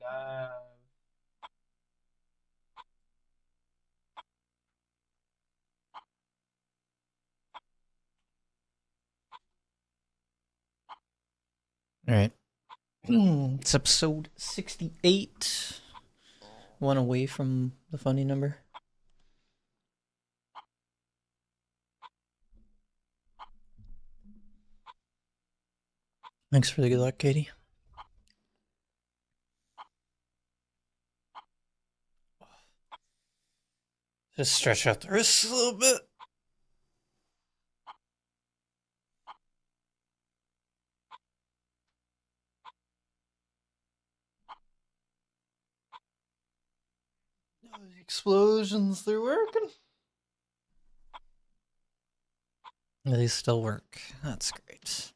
love. All right. It's episode 68. One away from the funny number. Thanks for the good luck, Katie. Just stretch out the wrists a little bit. The explosions, they're working. They still work. That's great.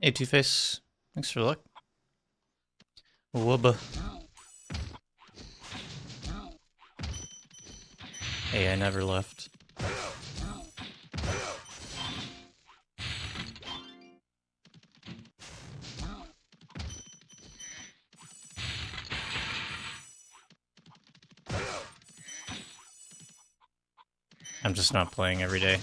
Hey, Two-Face. Thanks for the luck. Wubba. Hey, I never left. I'm just not playing every day.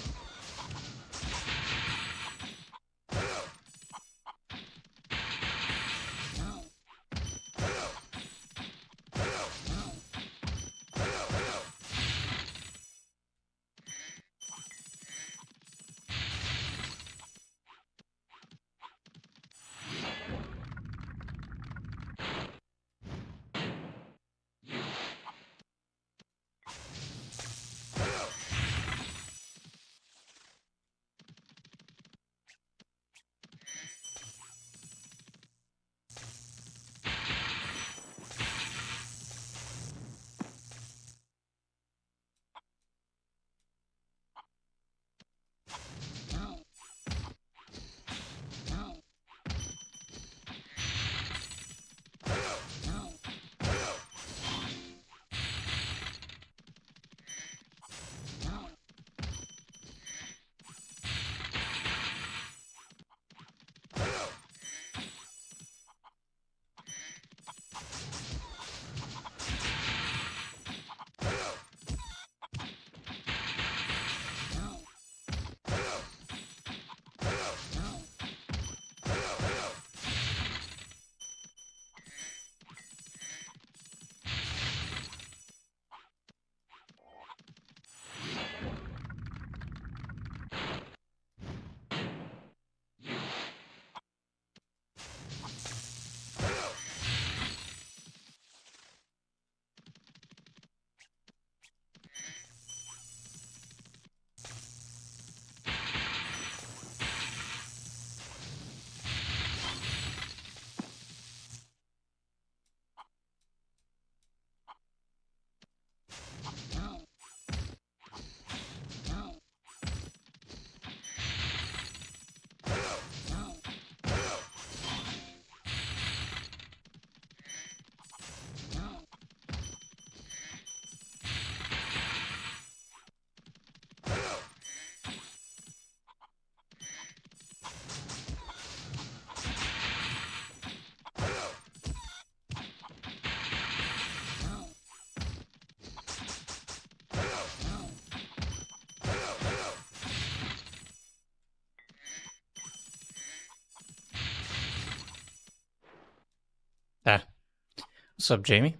What's up, Jamie?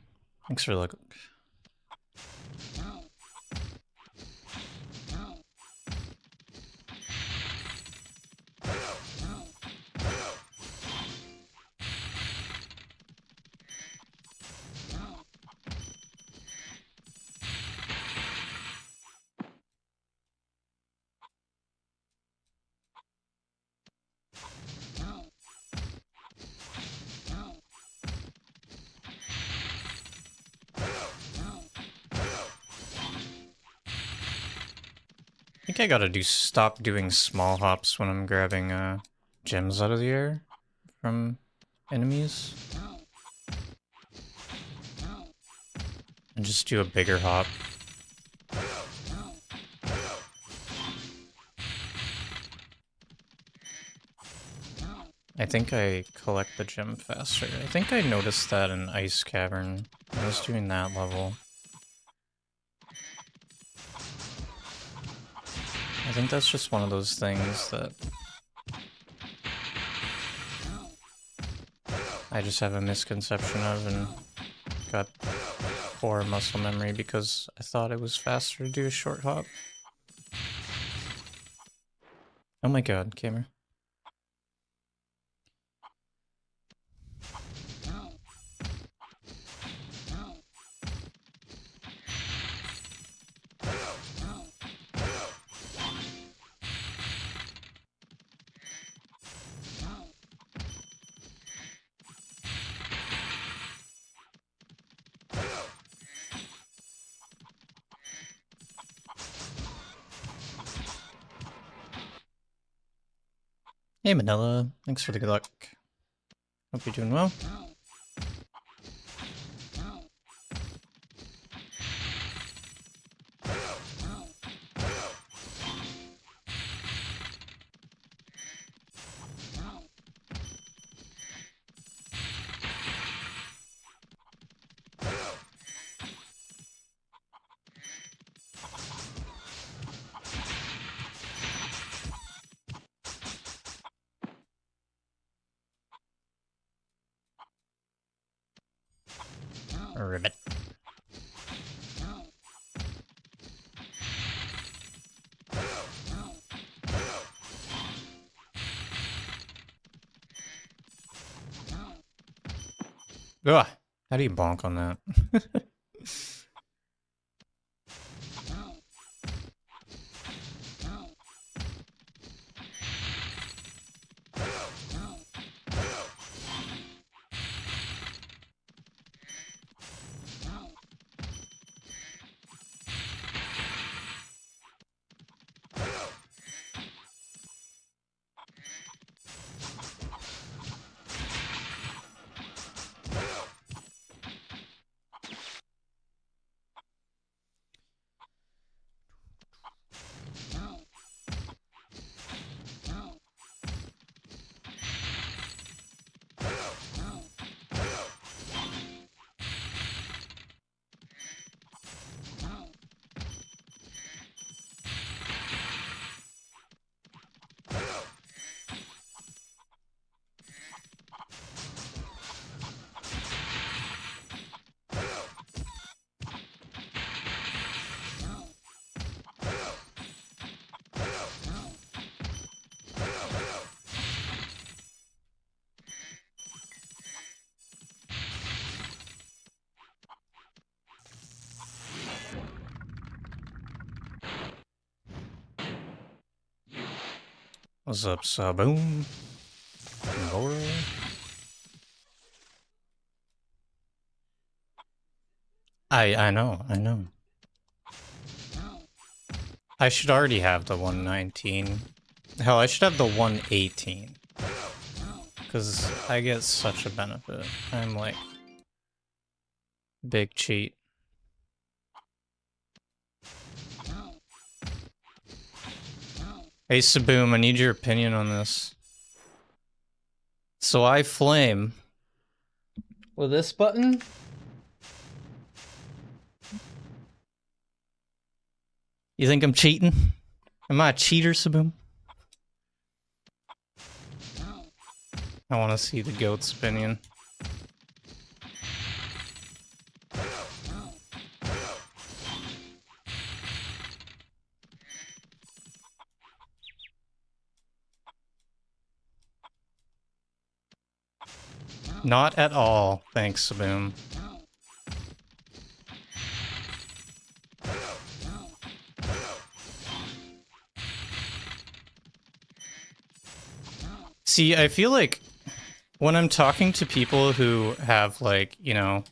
Thanks for looking. I think I gotta stop doing small hops when I'm grabbing gems out of the air from enemies. And just do a bigger hop. I think I collect the gem faster. I think I noticed that in Ice Cavern when I was doing that level. I think that's just one of those things that I just have a misconception of and got poor muscle memory because I thought it was faster to do a short hop. Oh my god, camera. Hey Manila, thanks for the good luck. Hope you're doing well. Ribbit. Ugh, how do you bonk on that? What's up, Saboom? Laura? I know. I should already have the 119. Hell, I should have the 118. Because I get such a benefit. I'm like... big cheat. Hey Saboom, I need your opinion on this. So I flame... with this button? You think I'm cheating? Am I a cheater, Saboom? I want to see the goat's opinion. Not at all. Thanks, Saboom. See, I feel like when I'm talking to people who have, like, you know,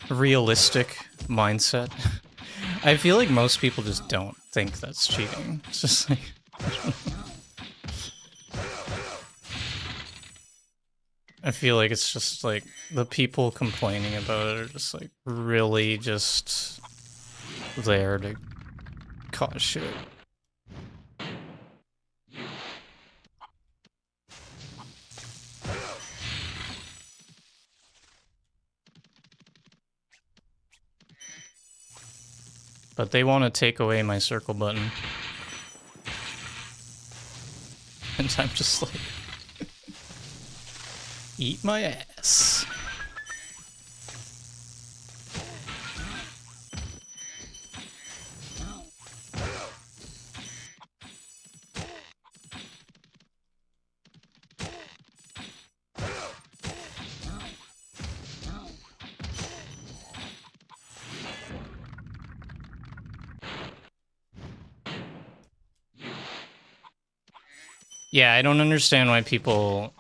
realistic mindset, I feel like most people just don't think that's cheating. It's just like... I feel like it's just like the people complaining about it are just like really just there to cause shit. But they want to take away my circle button. And I'm just like... eat my ass. Yeah, I don't understand why people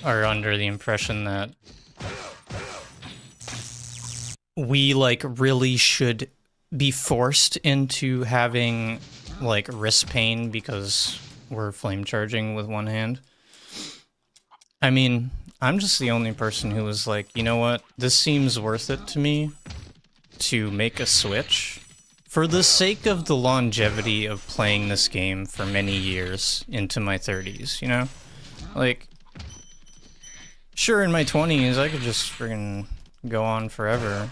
are under the impression that we, like, really should be forced into having, like, wrist pain because we're flame charging with one hand. I mean, I'm just the only person who was like, you know what? This seems worth it to me to make a switch for the sake of the longevity of playing this game for many years into my 30s, you know? Like, sure, in my 20s, I could just freaking go on forever,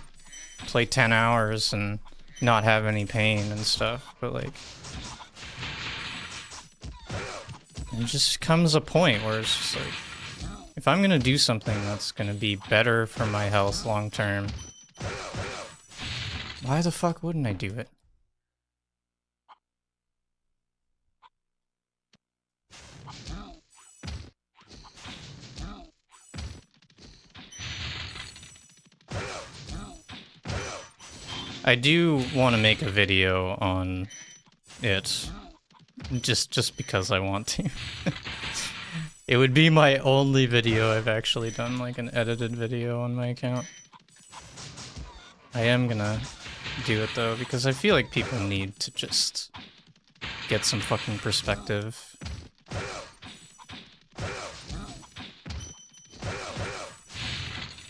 play 10 hours and not have any pain and stuff, but like, it just comes a point where it's just like, if I'm gonna do something that's gonna be better for my health long term, why the fuck wouldn't I do it? I do want to make a video on it, just because I want to. It would be my only video I've actually done, like an edited video on my account. I am gonna do it though, because I feel like people need to just get some fucking perspective.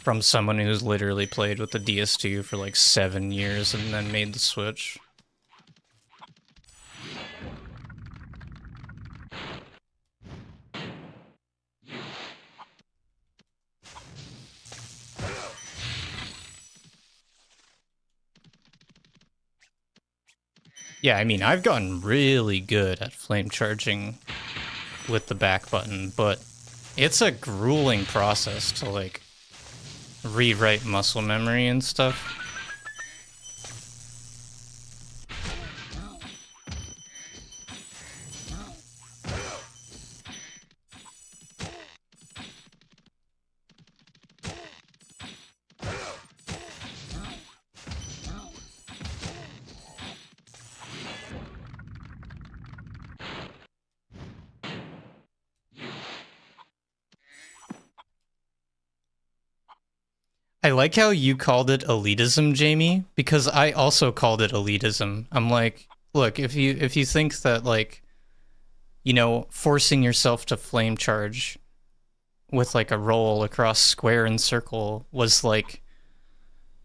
From someone who's literally played with the DS2 for like 7 years and then made the switch. Yeah, I mean, I've gotten really good at flame charging with the back button, but it's a grueling process to, like, rewrite muscle memory and stuff. I like how you called it elitism, Jamie, because I also called it elitism. I'm like, look, if you think that, like, you know, forcing yourself to flame charge with like a roll across square and circle was like,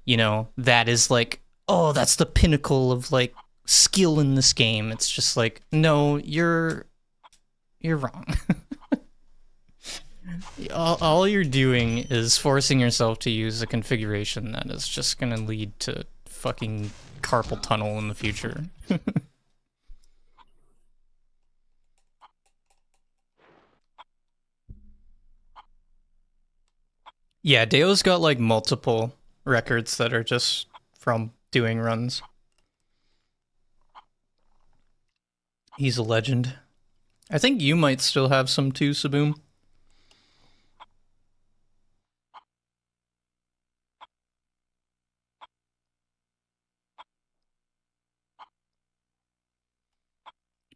you know, that is like, oh, that's the pinnacle of like skill in this game. It's just like, no, you're wrong. All you're doing is forcing yourself to use a configuration that is just gonna lead to fucking carpal tunnel in the future. Yeah, Deo's got like multiple records that are just from doing runs. He's a legend. I think you might still have some too, Saboom.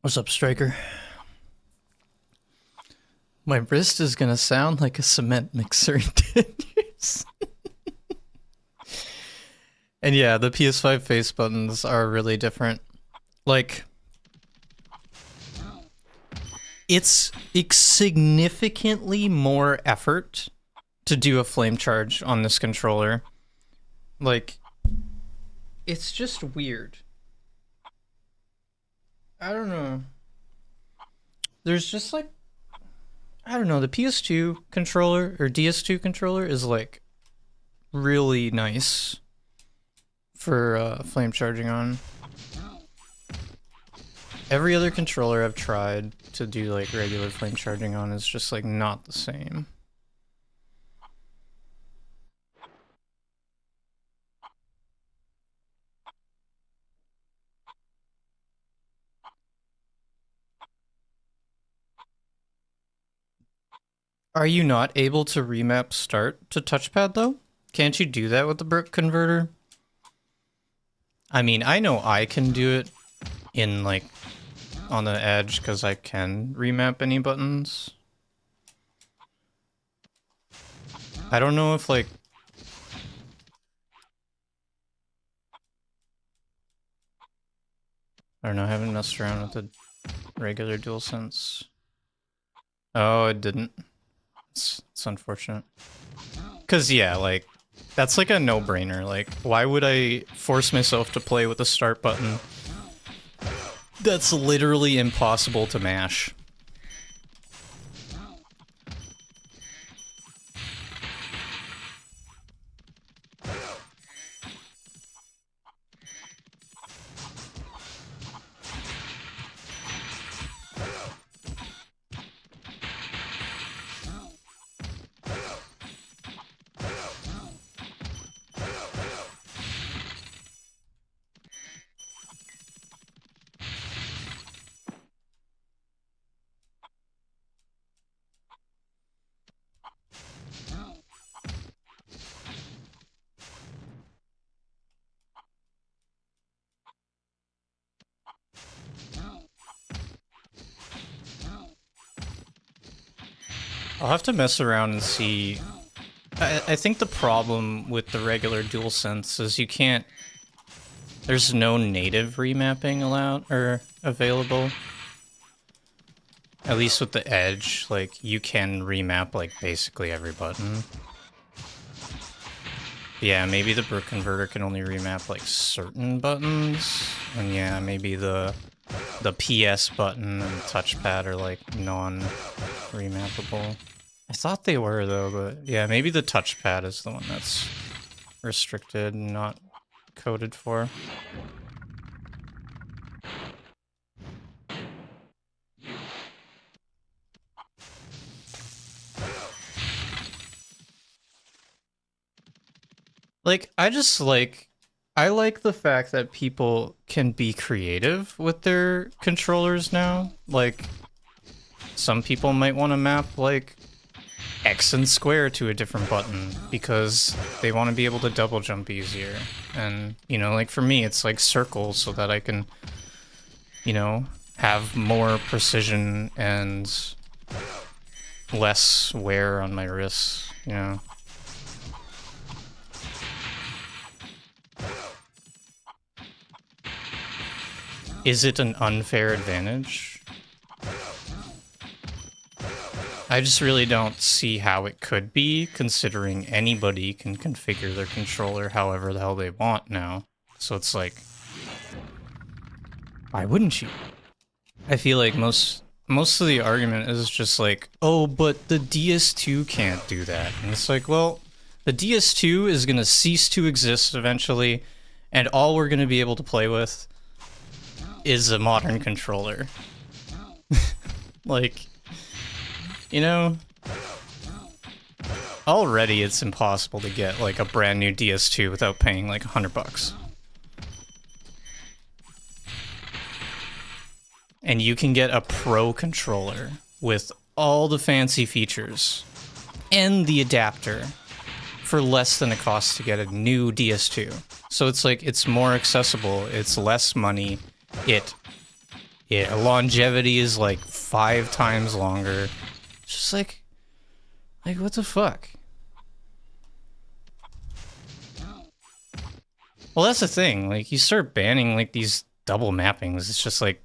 What's up, Striker? My wrist is gonna sound like a cement mixer in 10 years. And yeah, the PS5 face buttons are really different. Like, it's significantly more effort to do a flame charge on this controller. Like, it's just weird. I don't know. There's just like, I don't know, the PS2 controller or DS2 controller is like really nice for flame charging on. Every other controller I've tried to do like regular flame charging on is just like not the same. Are you not able to remap start to touchpad though? Can't you do that with the brick converter? I mean, I know I can do it in like on the edge because I can remap any buttons. I don't know if like I don't know, I haven't messed around with the regular DualSense. Oh, it didn't. It's unfortunate. Cause yeah, like that's like a no-brainer. Like, why would I force myself to play with the start button? That's literally impossible to mash. I'll have to mess around and see. I think the problem with the regular DualSense is you can't... There's no native remapping allowed or available. At least with the Edge, like, you can remap, like, basically every button. Yeah, maybe the brick converter can only remap, like, certain buttons. And yeah, maybe the PS button and touchpad are, like, non-remappable. I thought they were, though, but yeah, maybe the touchpad is the one that's restricted and not coded for. Like, I like the fact that people can be creative with their controllers now. Like, some people might want to map, like, X and square to a different button because they want to be able to double jump easier. And, you know, like for me, it's like circles so that I can, you know, have more precision and less wear on my wrists, you know. Is it an unfair advantage? I just really don't see how it could be, considering anybody can configure their controller however the hell they want now. So it's like, why wouldn't you? I feel like most of the argument is just like, oh, but the DS2 can't do that. And it's like, well, the DS2 is going to cease to exist eventually, and all we're going to be able to play with is a modern controller. Like, you know, already it's impossible to get like a brand new DS2 without paying like $100. And and you can get a pro controller with all the fancy features and the adapter for less than it costs to get a new DS2. So it's like, it's more accessible, it's less money, longevity is like 5 times longer. It's just like what the fuck? Well, that's the thing, like, you start banning like these double mappings, it's just like,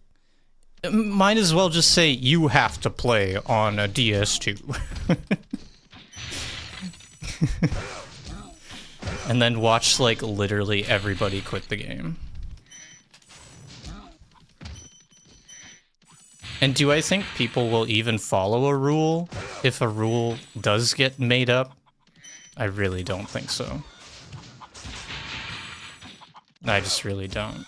might as well just say you have to play on a DS2. And then watch, like, literally everybody quit the game. And do I think people will even follow a rule if a rule does get made up? I really don't think so. I just really don't.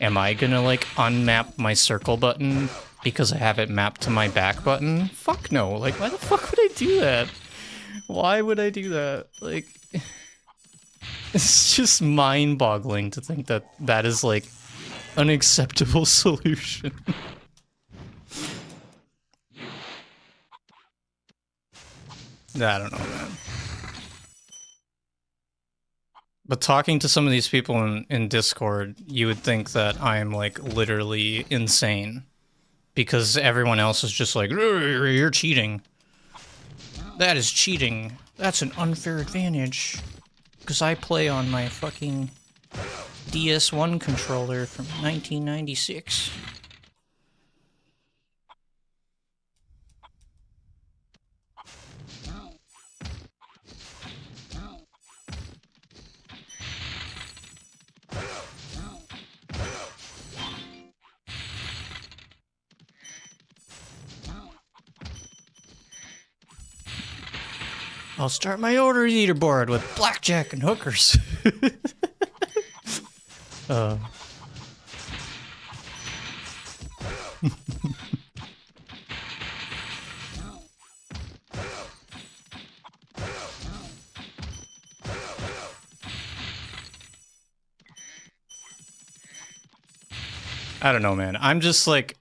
Am I gonna, like, unmap my circle button because I have it mapped to my back button? Fuck no. Like, why the fuck would I do that? Why would I do that? Like, it's just mind-boggling to think that that is, like, an acceptable solution. I don't know, man. But talking to some of these people in Discord, you would think that I'm, like, literally insane. Because everyone else is just like, you're cheating. That is cheating. That's an unfair advantage. Because I play on my fucking DS1 controller from 1996. I'll start my order leaderboard with blackjack and hookers. I don't know, man. I'm just like,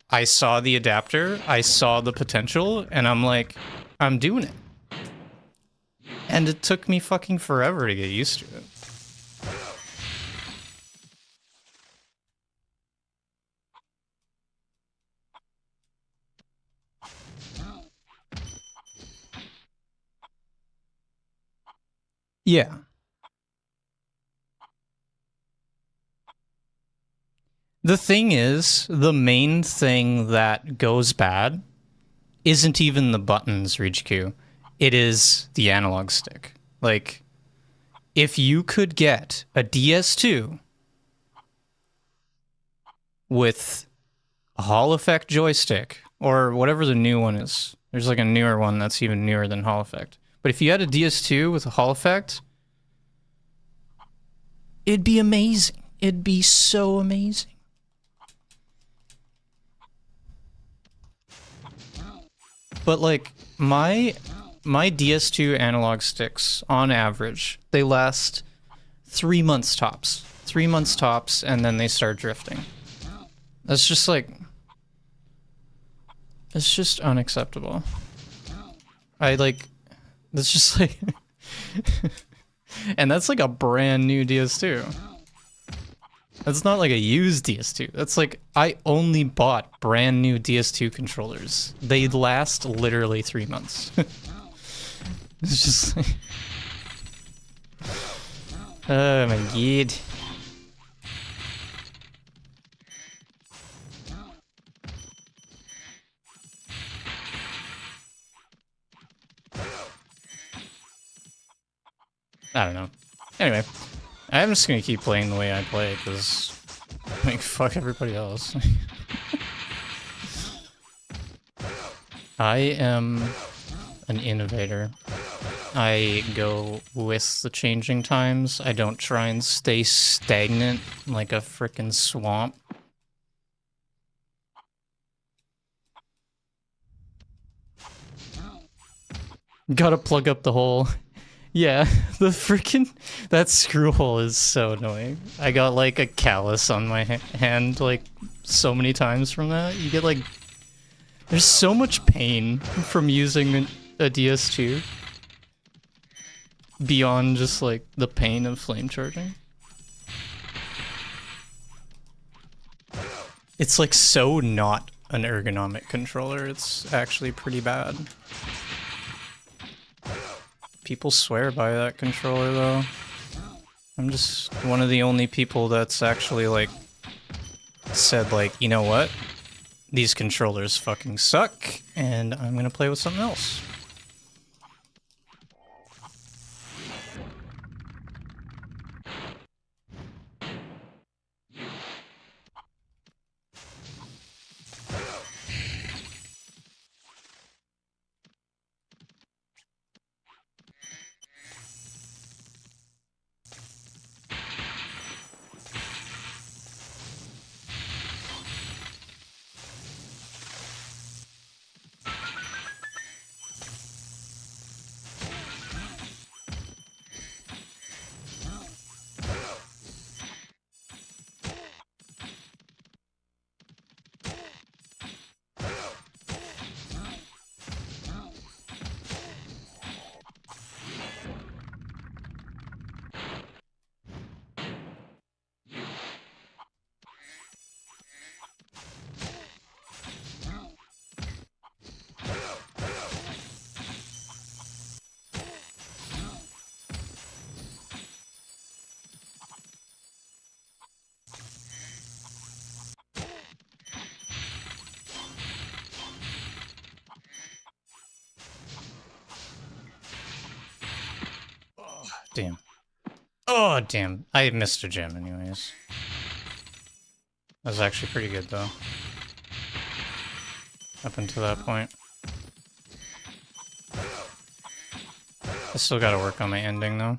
I saw the adapter, I saw the potential, and I'm like, I'm doing it. And it took me fucking forever to get used to it. Yeah. The thing is, the main thing that goes bad isn't even the buttons, Reach Q. It is the analog stick. Like, if you could get a DS2 with a Hall Effect joystick, or whatever the new one is. There's like a newer one that's even newer than Hall Effect. But if you had a DS2 with a Hall Effect, it'd be amazing. It'd be so amazing. But like, my DS2 analog sticks, on average, they last 3 months tops. 3 months tops, and then they start drifting. That's just like... It's just unacceptable. That's just like... And that's like a brand new DS2. That's not like a used DS2. That's like, I only bought brand new DS2 controllers. They last literally 3 months. It's just like... Oh my god. I don't know. Anyway, I'm just gonna keep playing the way I play, because, like, fuck everybody else. I am an innovator. I go with the changing times. I don't try and stay stagnant like a frickin' swamp. Gotta plug up the hole. Yeah, the freaking... That screw hole is so annoying. I got, like, a callus on my hand, like, so many times from that. You get like, there's so much pain from using a DS2 beyond just like the pain of flame charging. It's like so not an ergonomic controller. It's actually pretty bad. People swear by that controller though. I'm just one of the only people that's actually like said like, you know what? These controllers fucking suck and I'm gonna play with something else. Damn. Oh, damn. I missed a gem anyways. That was actually pretty good, though. Up until that point. I still gotta work on my ending, though.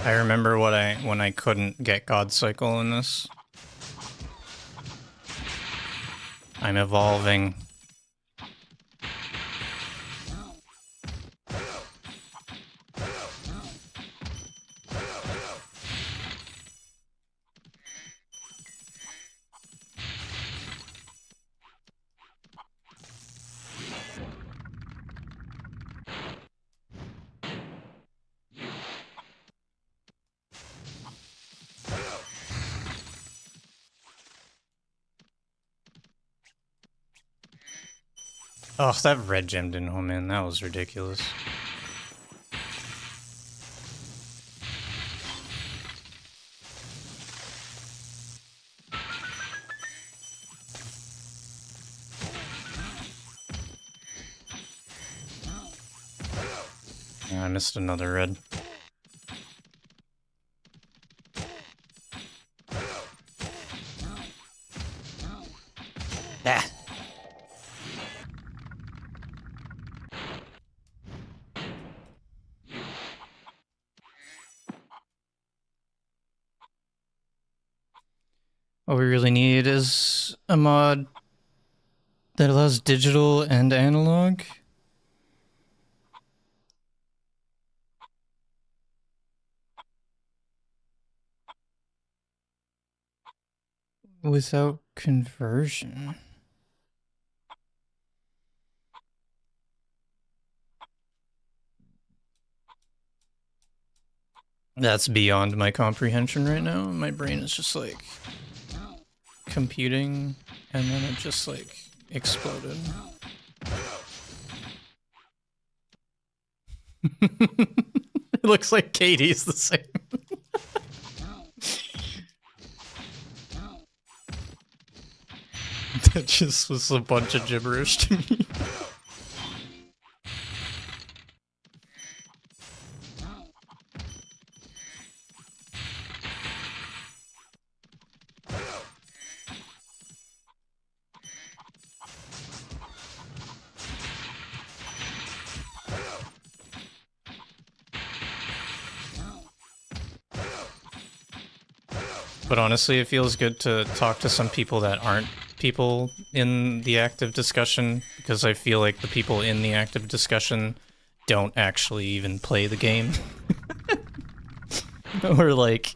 I remember when I couldn't get God Cycle in this. I'm evolving. Oh, that red gem didn't home in. That was ridiculous. Yeah, I missed another red. Ah. What we really need is a mod that allows digital and analog. Without conversion. That's beyond my comprehension right now. My brain is just like computing and then it just like exploded. It looks like Katie's the same. That just was a bunch of gibberish to me. But honestly, it feels good to talk to some people that aren't people in the active discussion, because I feel like the people in the active discussion don't actually even play the game. Or like,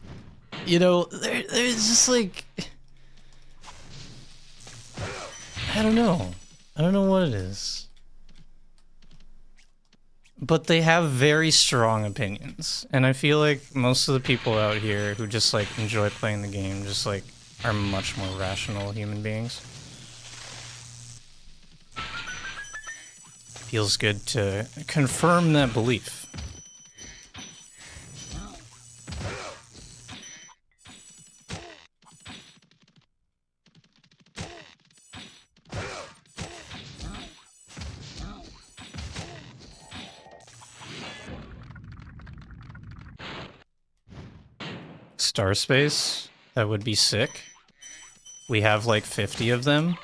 you know, there's just like, I don't know. I don't know what it is. But they have very strong opinions. And I feel like most of the people out here who just like enjoy playing the game just like are much more rational human beings. Feels good to confirm that belief. Star Space? That would be sick. We have like 50 of them.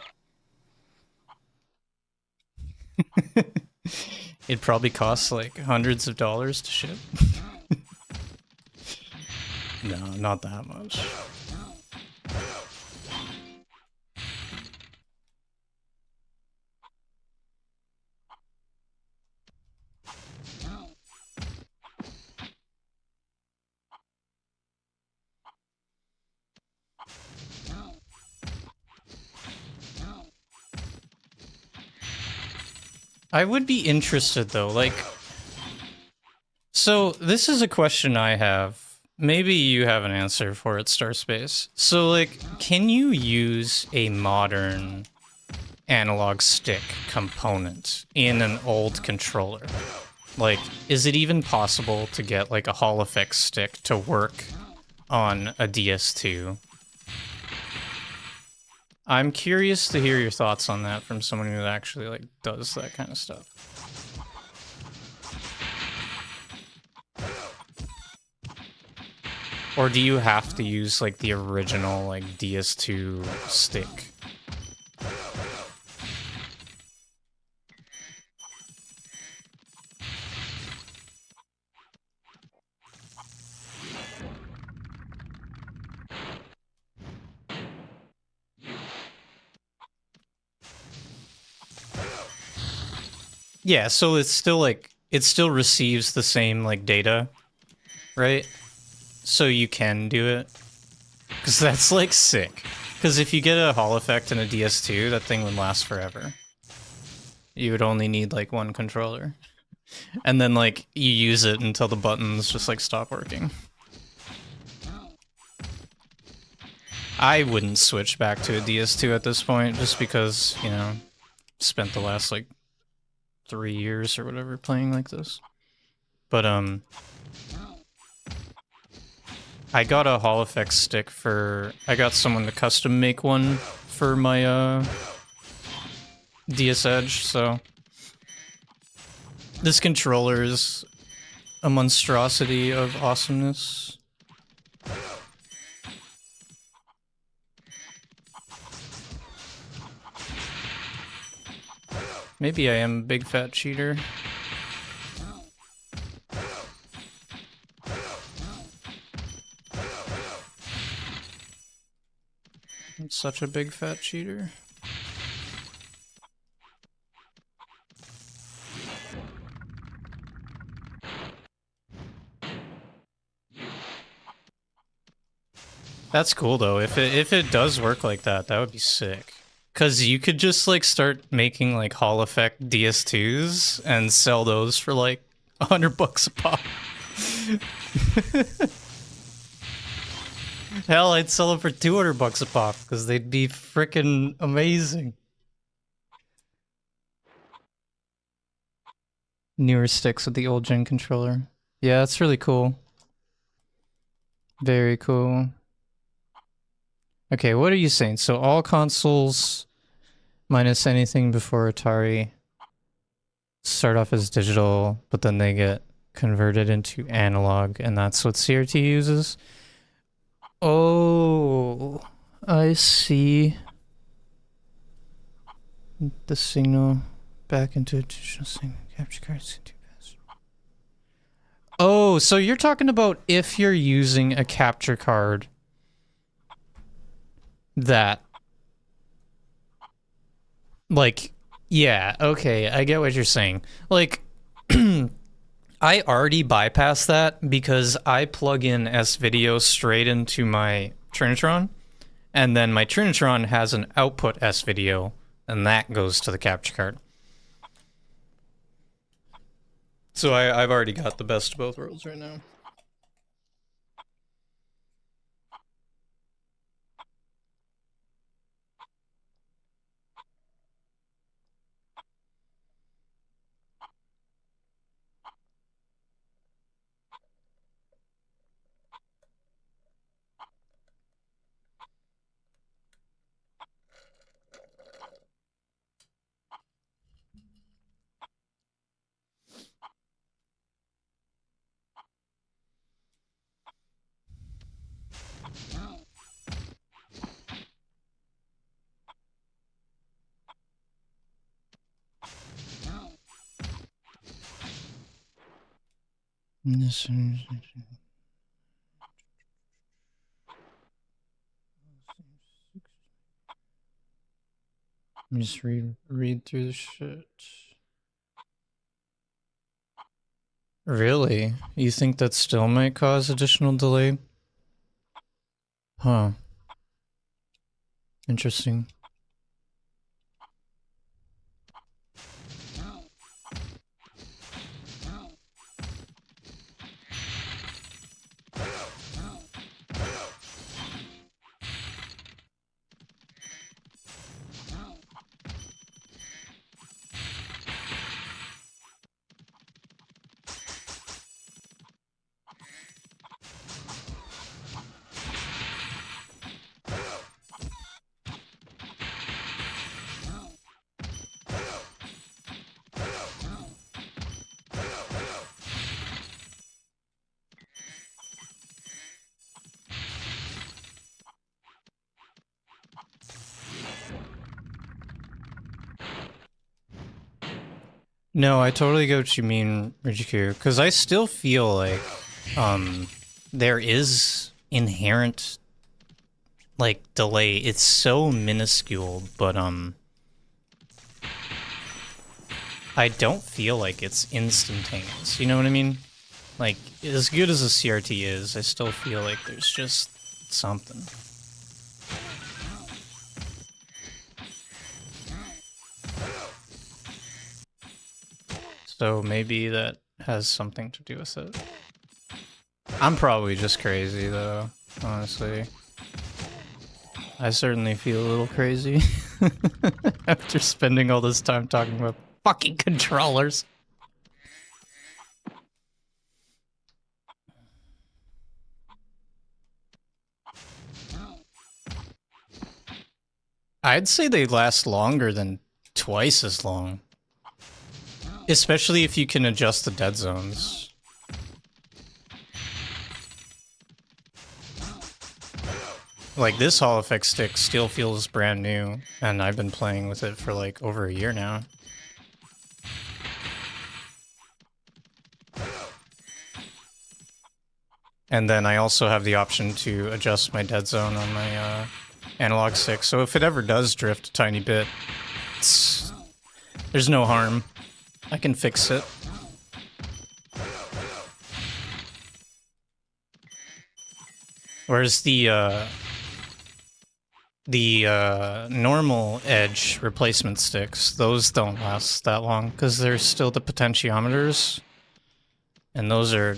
It probably costs like hundreds of dollars to ship. No, not that much. I would be interested though, like, so this is a question I have. Maybe you have an answer for it, Starspace. So like, can you use a modern analog stick component in an old controller? Like, is it even possible to get like a Hall Effect stick to work on a DS2? I'm curious to hear your thoughts on that from someone who actually like does that kind of stuff. Or do you have to use like the original like DS2 stick? Yeah, so it's still like, it still receives the same like data, right? So you can do it. Because that's like sick. Because if you get a Hall Effect in a DS2, that thing would last forever. You would only need like one controller. And then like you use it until the buttons just like stop working. I wouldn't switch back to a DS2 at this point just because, you know, spent the last like 3 years or whatever playing like this. But I got a Hall Effect stick for, I got someone to custom make one for my DS Edge, so this controller is a monstrosity of awesomeness. Maybe I am a big fat cheater. I'm such a big fat cheater. That's cool though. If it does work like that, that would be sick. Cause you could just like start making like Hall Effect DS2s and sell those for like $100 a pop. Hell, I'd sell them for $200 a pop because they'd be freaking amazing. Newer sticks with the old gen controller. Yeah, that's really cool. Very cool. Okay, what are you saying? So all consoles minus anything before Atari start off as digital, but then they get converted into analog, and that's what CRT uses? Oh, I see. The signal back into a digital signal capture cards. Oh, so you're talking about if you're using a capture card that, like, yeah, okay, I get what you're saying. Like, I already bypass that because I plug in S-Video straight into my Trinitron, and then my Trinitron has an output S-Video, and that goes to the capture card. So I've already got the best of both worlds right now. Just read through the shit. Really? You think that still might cause additional delay? Huh. Interesting. No, I totally get what you mean, Rijiku, because I still feel like there is inherent like delay. It's so minuscule, but I don't feel like it's instantaneous. You know what I mean? Like, as good as a CRT is, I still feel like there's just something. So maybe that has something to do with it. I'm probably just crazy, though, honestly. I certainly feel a little crazy after spending all this time talking about fucking controllers. I'd say they last longer than twice as long. Especially if you can adjust the dead zones. Like, this Hall Effect stick still feels brand new, and I've been playing with it for like over a year now. And then I also have the option to adjust my dead zone on my analog stick, so if it ever does drift a tiny bit, there's no harm. I can fix it. Whereas the normal edge replacement sticks, those don't last that long because there's still the potentiometers, and those are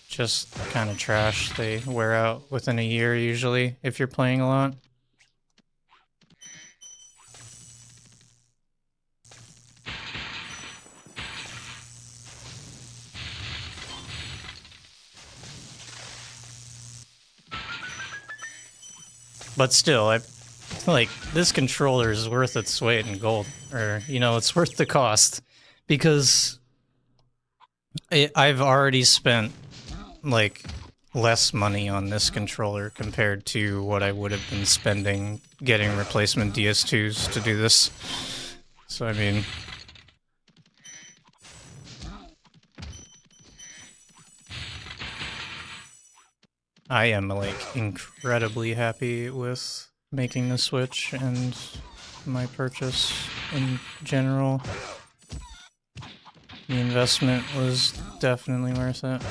just kind of trash. They wear out within a year usually if you're playing a lot. But still, I like this controller is worth its weight in gold, or you know, it's worth the cost because I've already spent like less money on this controller compared to what I would have been spending getting replacement DS2s to do this. So I mean, I am like incredibly happy with making the switch and my purchase in general. The investment was definitely worth it.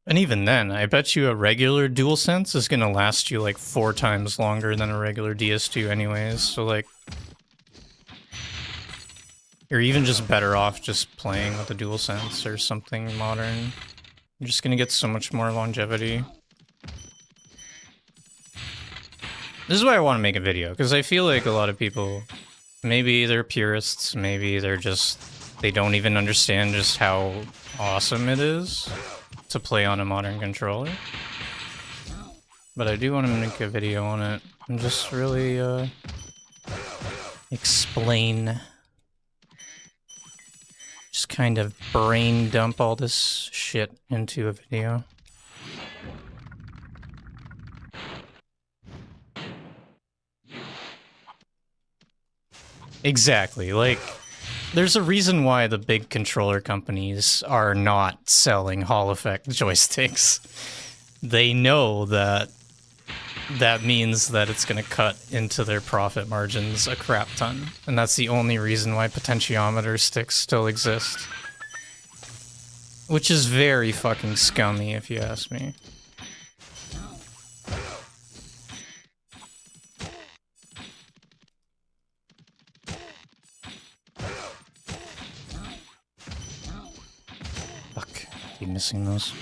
And even then, I bet you a regular DualSense is gonna last you like 4 times longer than a regular DS2 anyways, so like... You're even just better off just playing with a DualSense or something modern. You're just gonna get so much more longevity. This is why I want to make a video, because I feel like a lot of people, maybe they're purists, maybe they're just... They don't even understand just how awesome it is to play on a modern controller. But I do want to make a video on it and just really explain, just kind of brain dump all this shit into a video. Exactly, like, there's a reason why the big controller companies are not selling Hall Effect joysticks. They know that that means that it's going to cut into their profit margins a crap ton. And that's the only reason why potentiometer sticks still exist. Which is very fucking scummy, if you ask me. Fuck, keep missing those.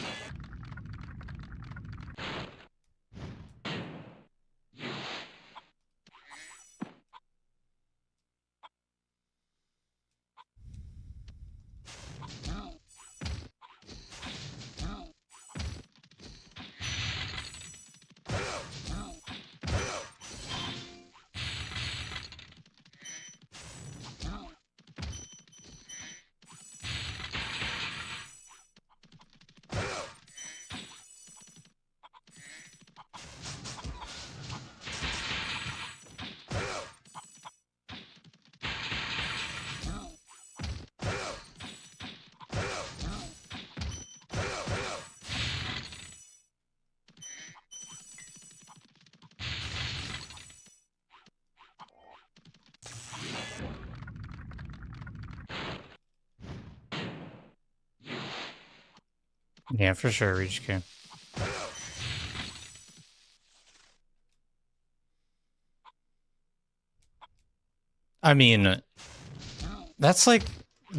Yeah, for sure, Reach Q. I mean, that's like,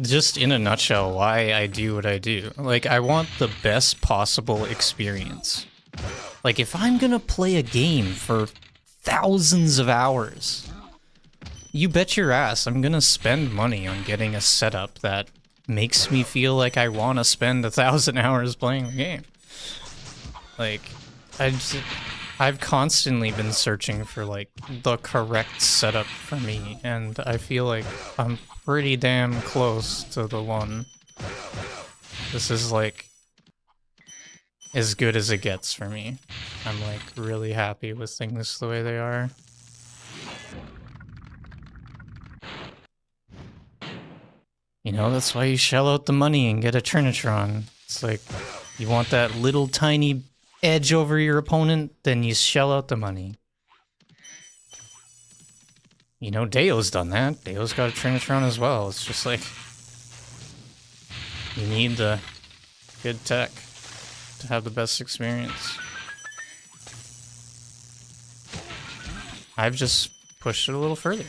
just in a nutshell, why I do what I do. Like, I want the best possible experience. Like, if I'm gonna play a game for thousands of hours, you bet your ass I'm gonna spend money on getting a setup that makes me feel like I want to spend 1,000 hours playing the game. Like, I've constantly been searching for, like, the correct setup for me, and I feel like I'm pretty damn close to the one. This is, like, as good as it gets for me. I'm, like, really happy with things the way they are. You know, that's why you shell out the money and get a Trinitron. It's like, you want that little tiny edge over your opponent, then you shell out the money. You know, Deo's done that. Deo's got a Trinitron as well. It's just like, you need the good tech to have the best experience. I've just pushed it a little further.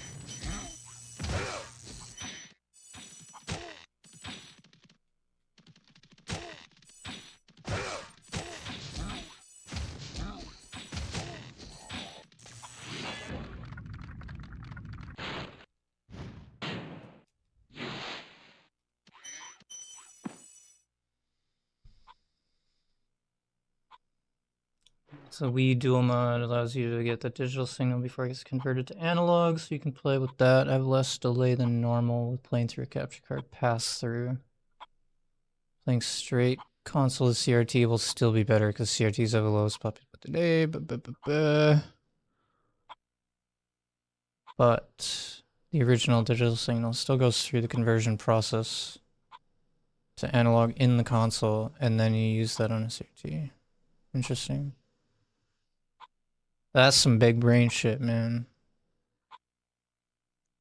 So Wii Dual Mod allows you to get the digital signal before it gets converted to analog, so you can play with that. I have less delay than normal with playing through a capture card pass-through. Playing straight console with CRT will still be better because CRTs have the lowest pop input today. But The original digital signal still goes through the conversion process to analog in the console, and then you use that on a CRT. Interesting. That's some big brain shit, man.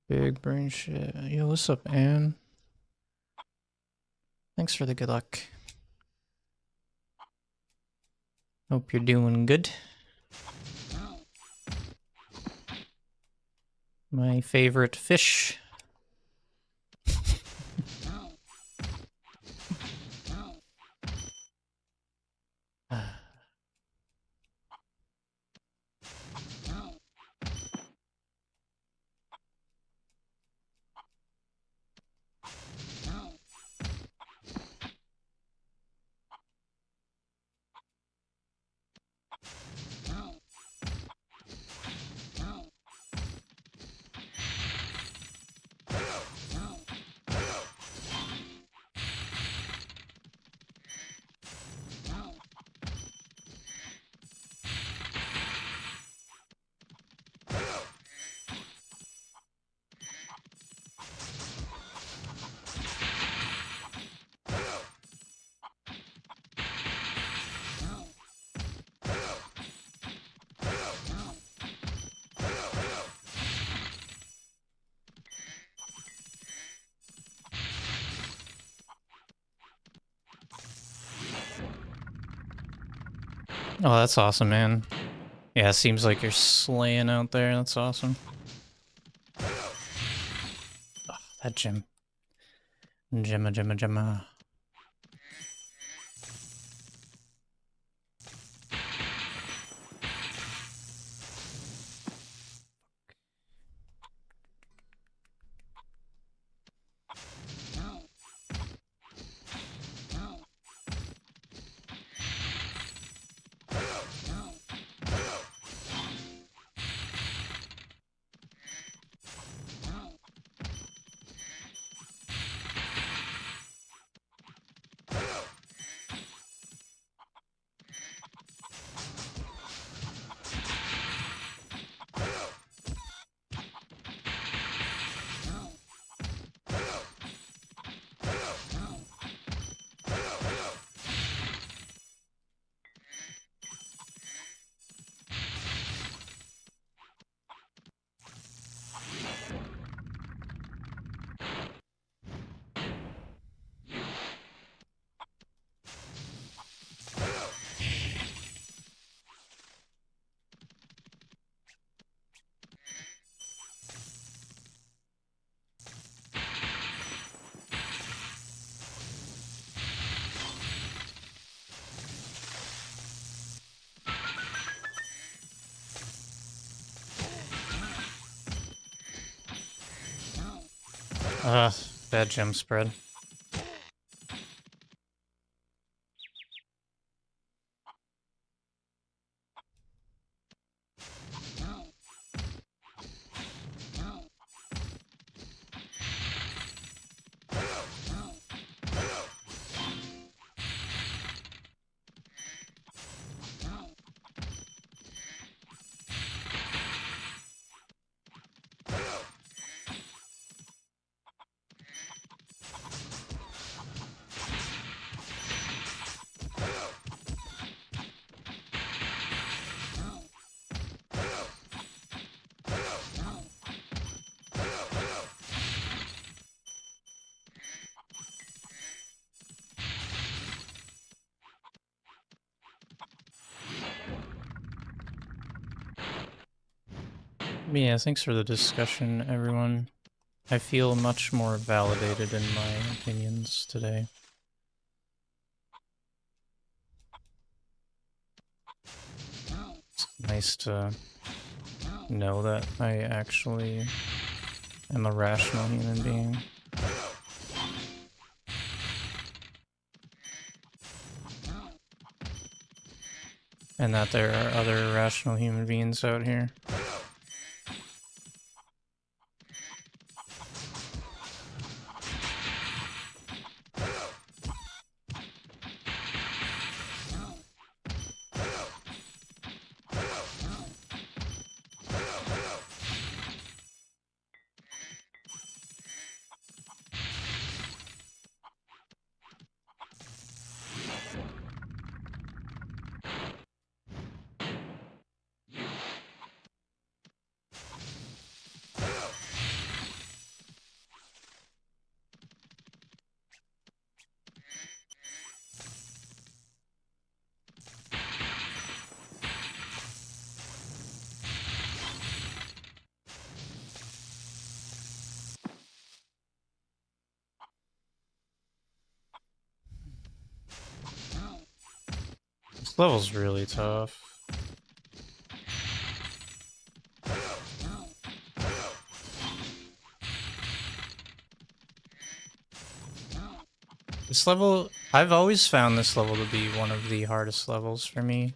Big brain shit. Yo, what's up, Ann? Thanks for the good luck. Hope you're doing good. My favorite fish. Oh, that's awesome, man. Yeah, it seems like you're slaying out there. That's awesome. Oh, that gem. Gemma. Bad gem spread. Yeah, thanks for the discussion, everyone. I feel much more validated in my opinions today. It's nice to know that I actually am a rational human being. And that there are other rational human beings out here. This level's really tough. This level, I've always found this level to be one of the hardest levels for me.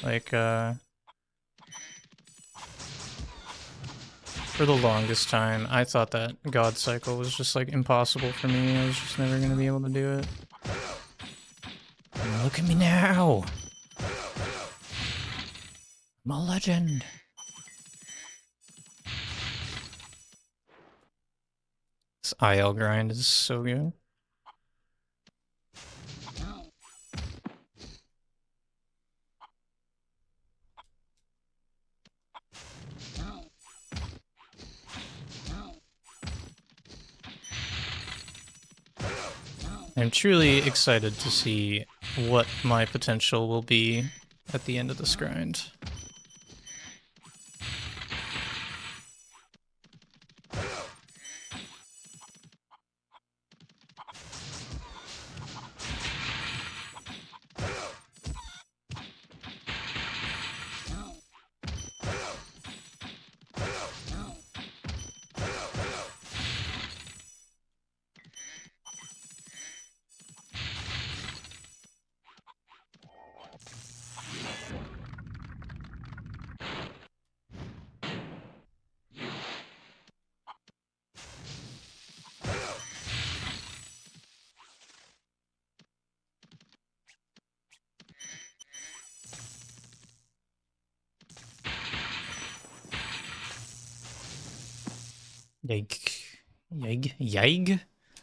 Like, for the longest time, I thought that God Cycle was just, like, impossible for me. I was just never gonna be able to do it. Look at me now! I'm a legend! This IL grind is so good. I'm truly excited to see what my potential will be at the end of this grind.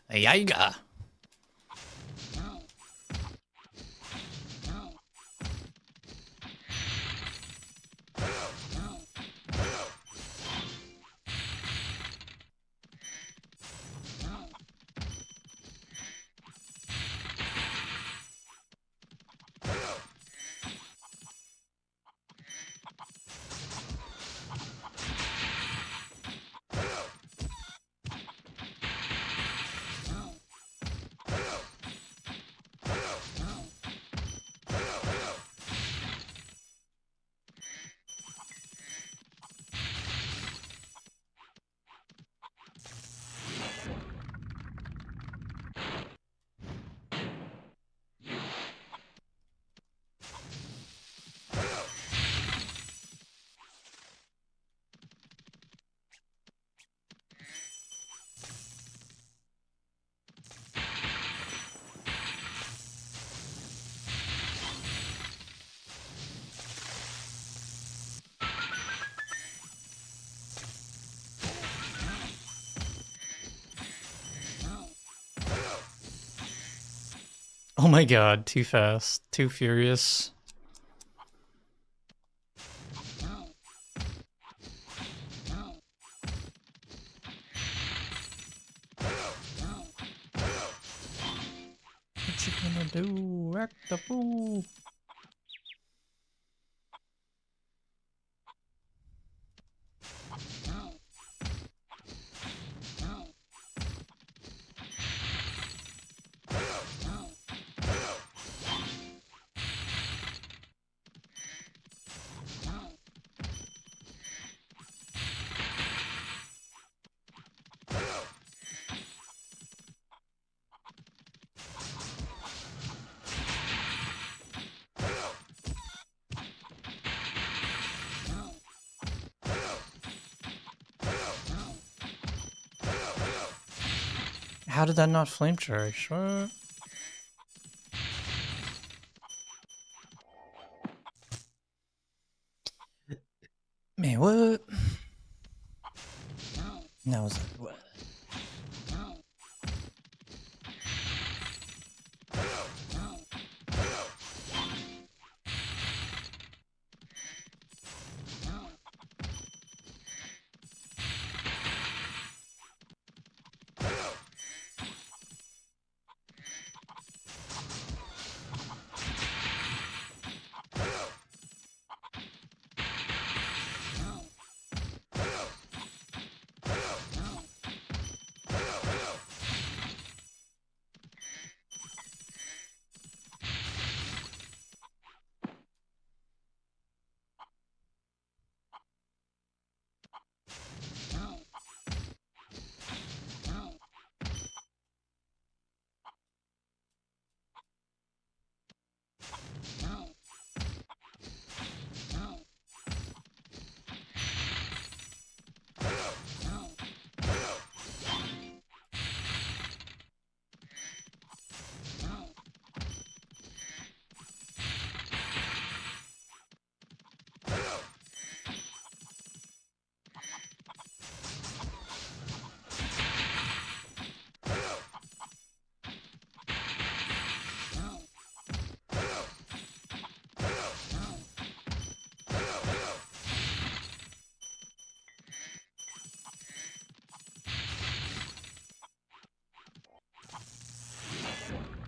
Yiga. Oh my god, too fast, too furious. What you gonna do? Act the fool. How did that not flame charge? What? Man, what? That was like, what?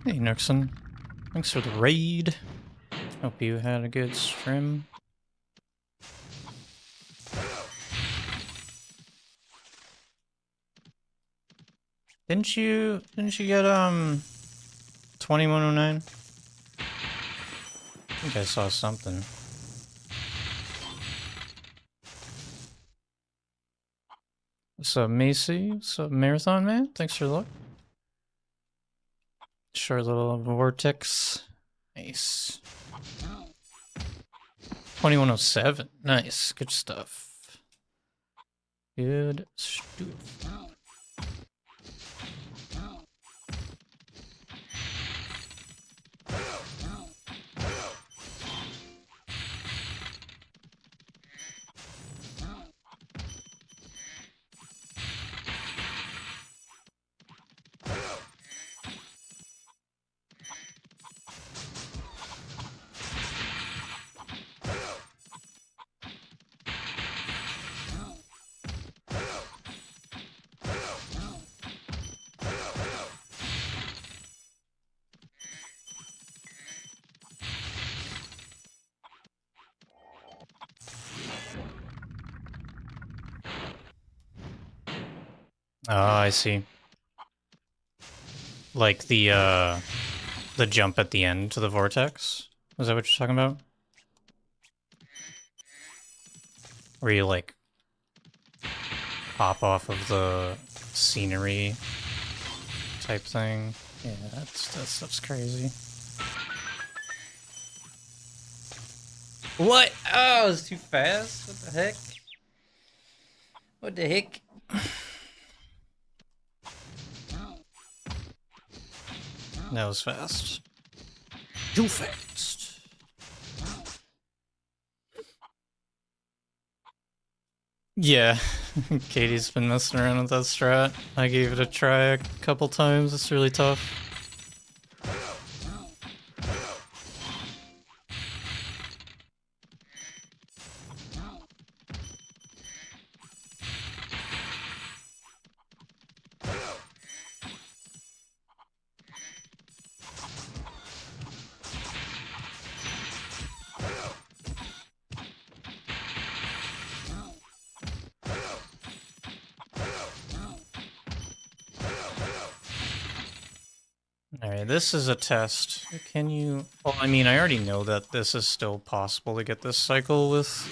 Hey, Nixon. Thanks for the raid. Hope you had a good stream. Didn't you get 2109? I think I saw something. What's up, Macy? What's up, Marathon Man? Thanks for the look. Short little vortex. Nice. 2107. Nice. Good stuff. Good stuff. Oh, I see. Like the jump at the end to the vortex? Is that what you're talking about? Where you like pop off of the scenery type thing? Yeah, that stuff's crazy. What? Oh, it was too fast? What the heck? What the heck? That was fast. Too fast. Yeah, Katie's been messing around with that strat. I gave it a try a couple times. It's really tough. Alright, this is a test. Can you... Well, I mean, I already know that this is still possible to get this cycle with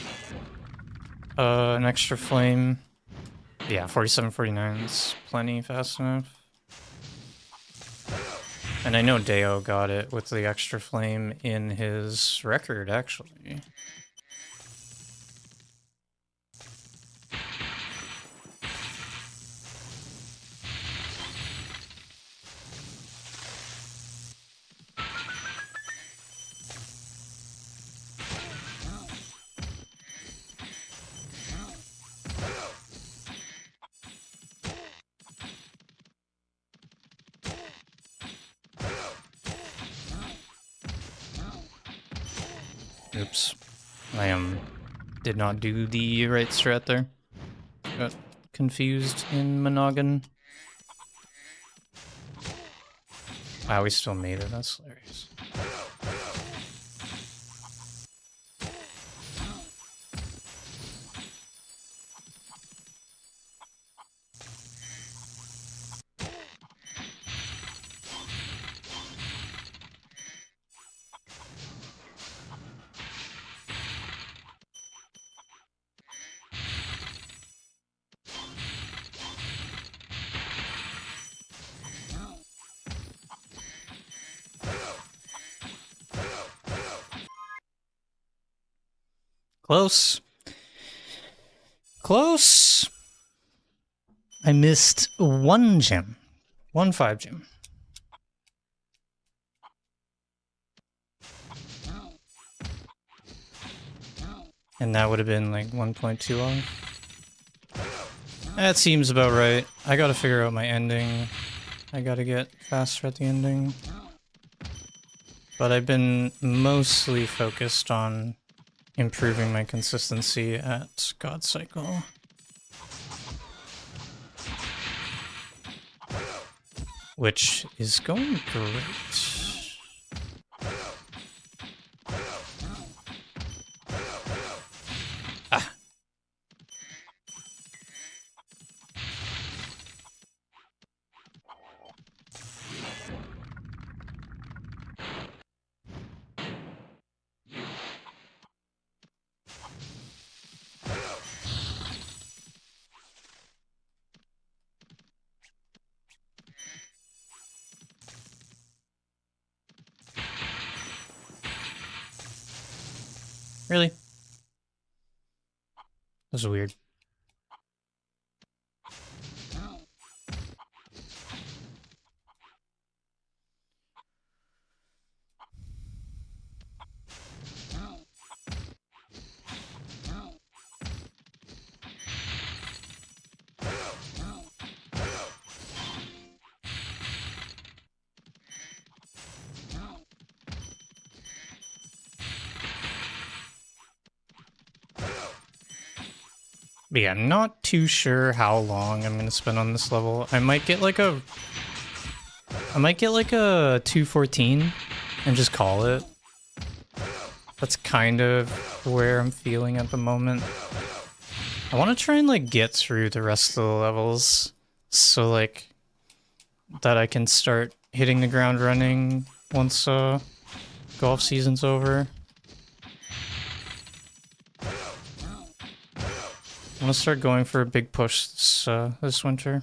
an extra flame. Yeah, 4749 is plenty fast enough. And I know Deo got it with the extra flame in his record, actually. Oops. I did not do the right strat there. Got confused in Monogon. Wow, we still made it. That's hilarious. Close. Close. I missed one gem. 1-5 gem. And that would have been like 1.2 off. That seems about right. I gotta figure out my ending. I gotta get faster at the ending. But I've been mostly focused on improving my consistency at God Cycle. which is going great. Ah. Really? That was weird. But yeah, I'm not too sure how long I'm gonna spend on this level. I might get like a 214 and just call it. That's kind of where I'm feeling at the moment. I want to try and like get through the rest of the levels so like that I can start hitting the ground running once golf season's over. I want to start going for a big push this winter.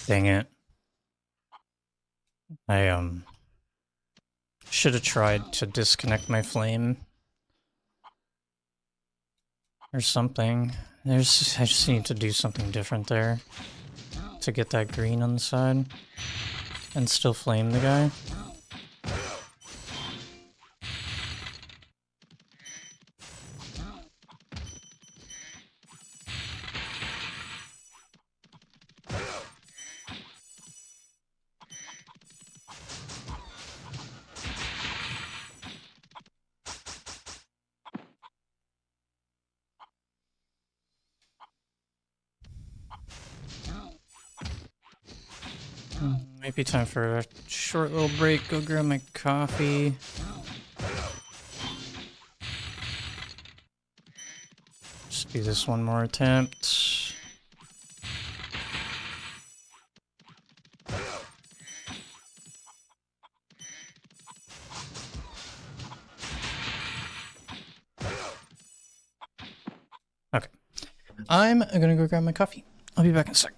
Dang it. I should have tried to disconnect my flame or something. I just need to do something different there to get that green on the side and still flame the guy. Maybe time for a short little break, go grab my coffee. Just do this one more attempt. Okay. I'm gonna go grab my coffee. I'll be back in a sec.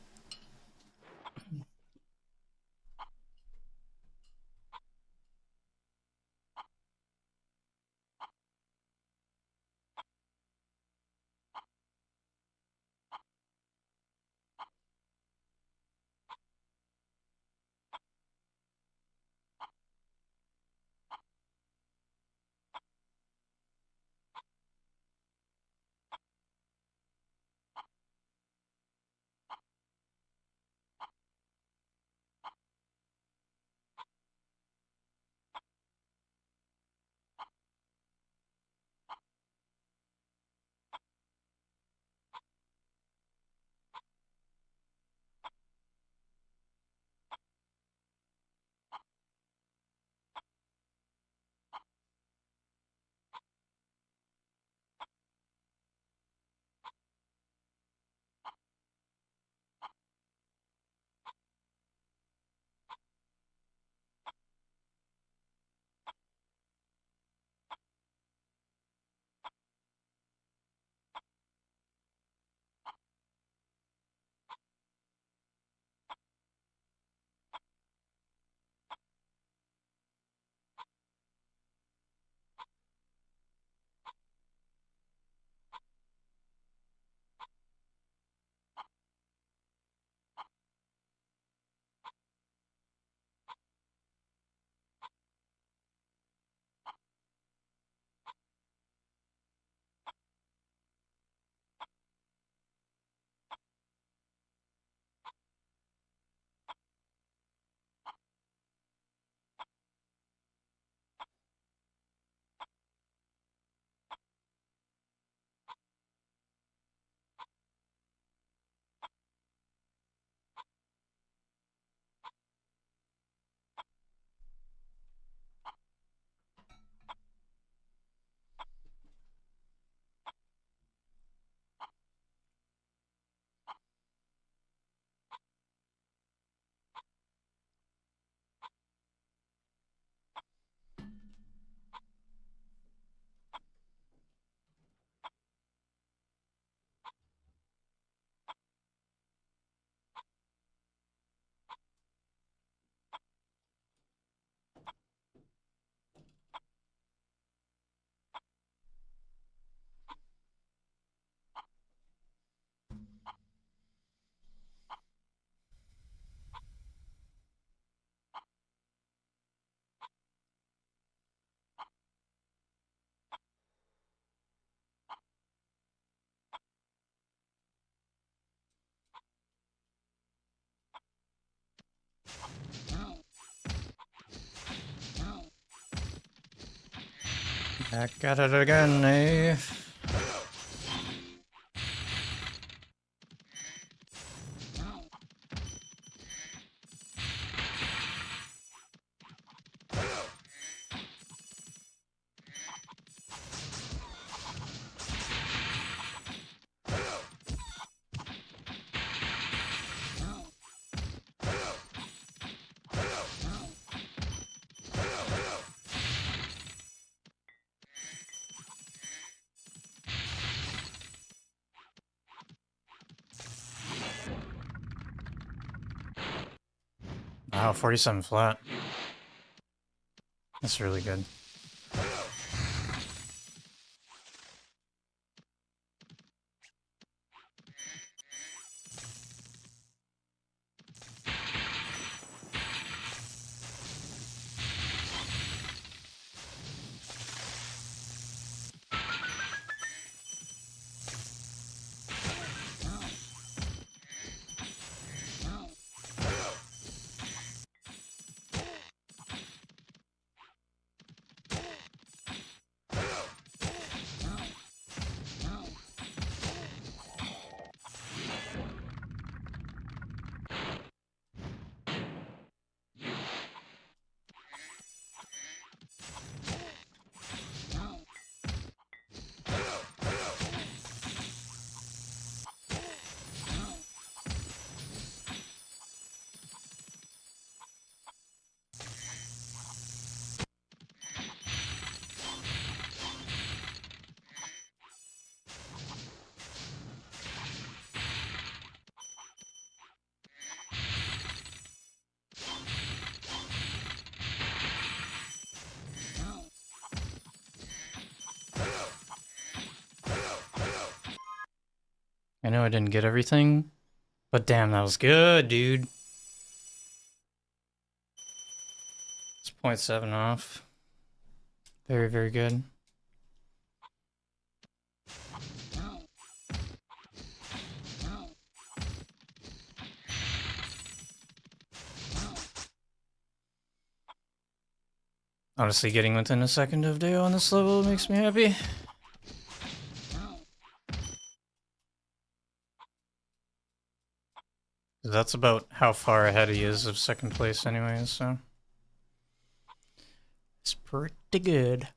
Back at it again, eh? Wow, 47 flat. That's really good. I know I didn't get everything, but damn, that was good, dude. It's 0.7 off. Very, very good. Honestly, getting within a second of Deo on this level makes me happy. That's about how far ahead he is of second place anyways, so... It's pretty good.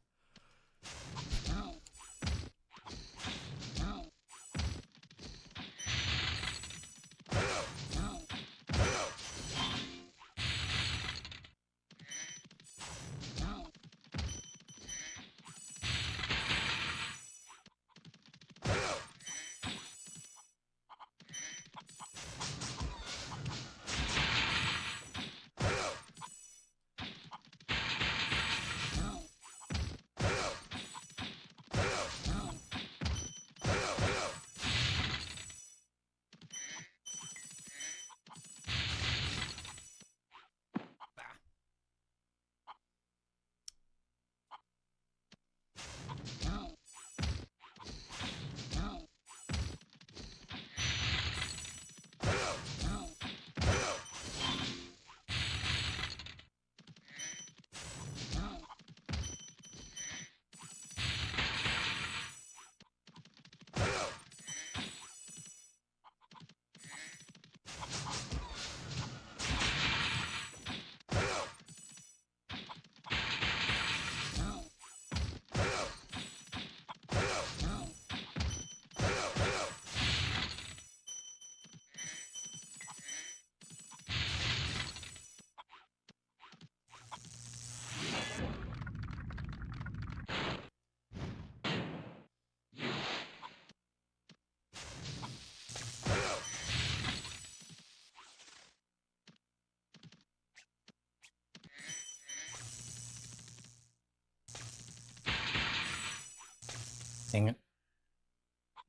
Dang it.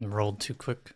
Rolled too quick.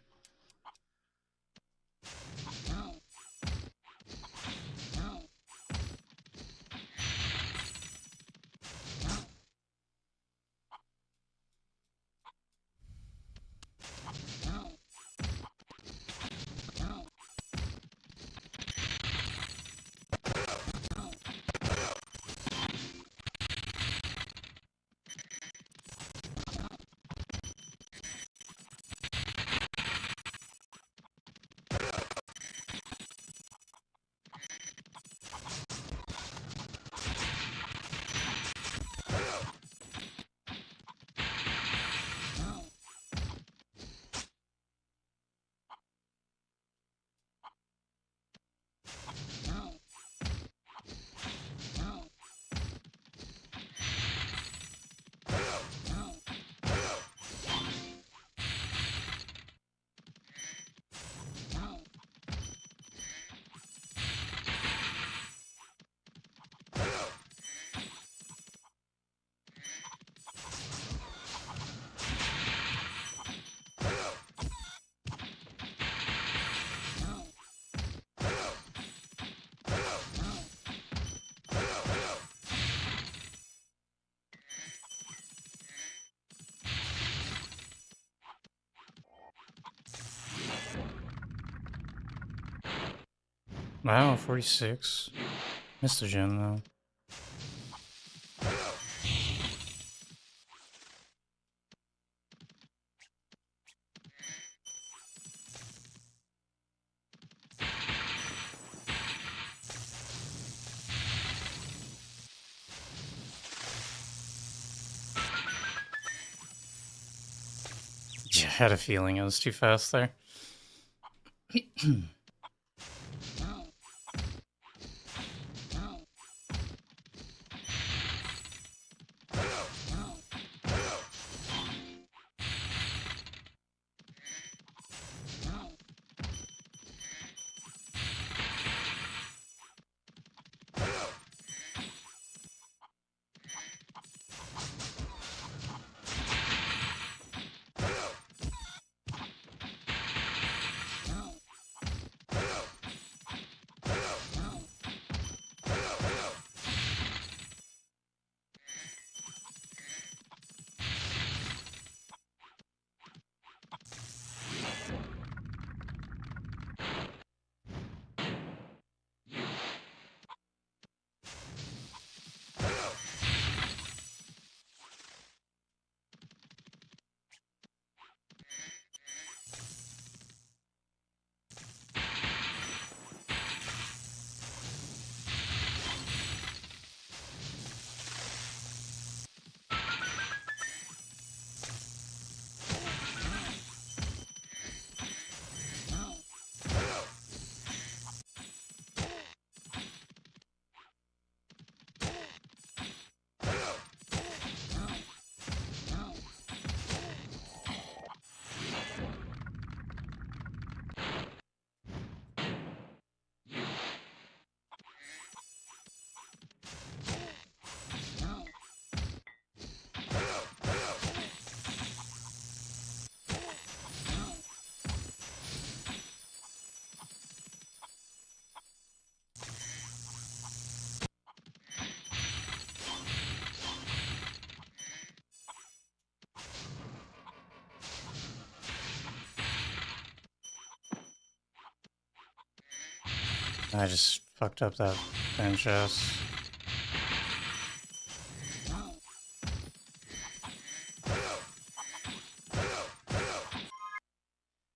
Wow, 46. Missed the gem though. Yeah, I had a feeling it was too fast there. I just fucked up that bench ass. I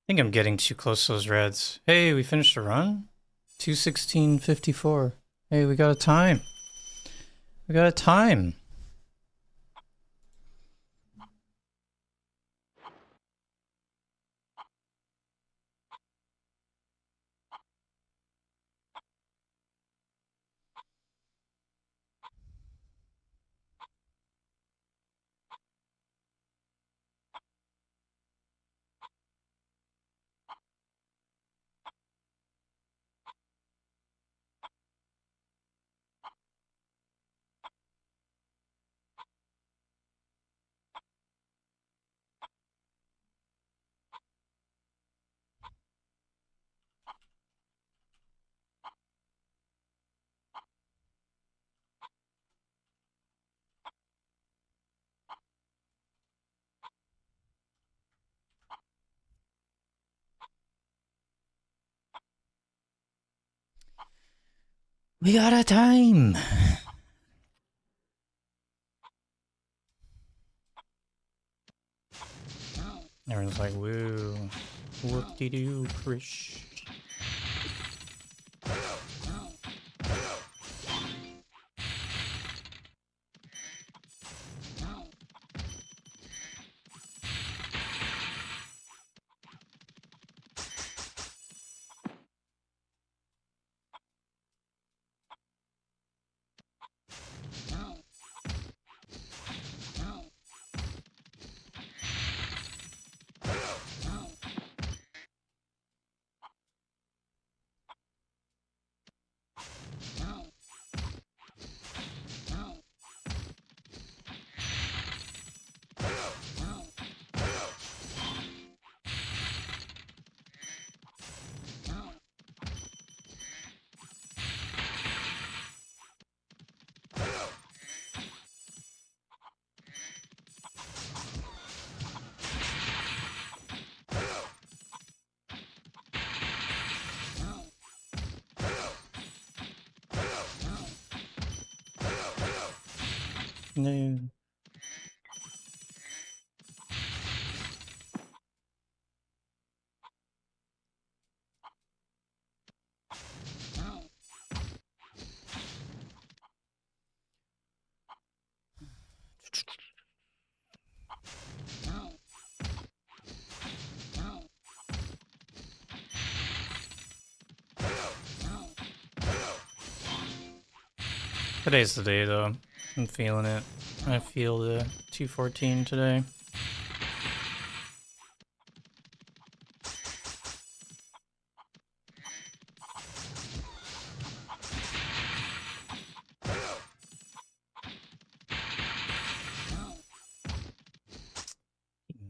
think I'm getting too close to those reds. Hey, we finished a run? 2:16:54. Hey, we got a time. We got a time. We got a time. Everyone's like, woo. Whoop-de-doo, Krish. No. Today's the day, though. I'm feeling it. I feel the 214 today.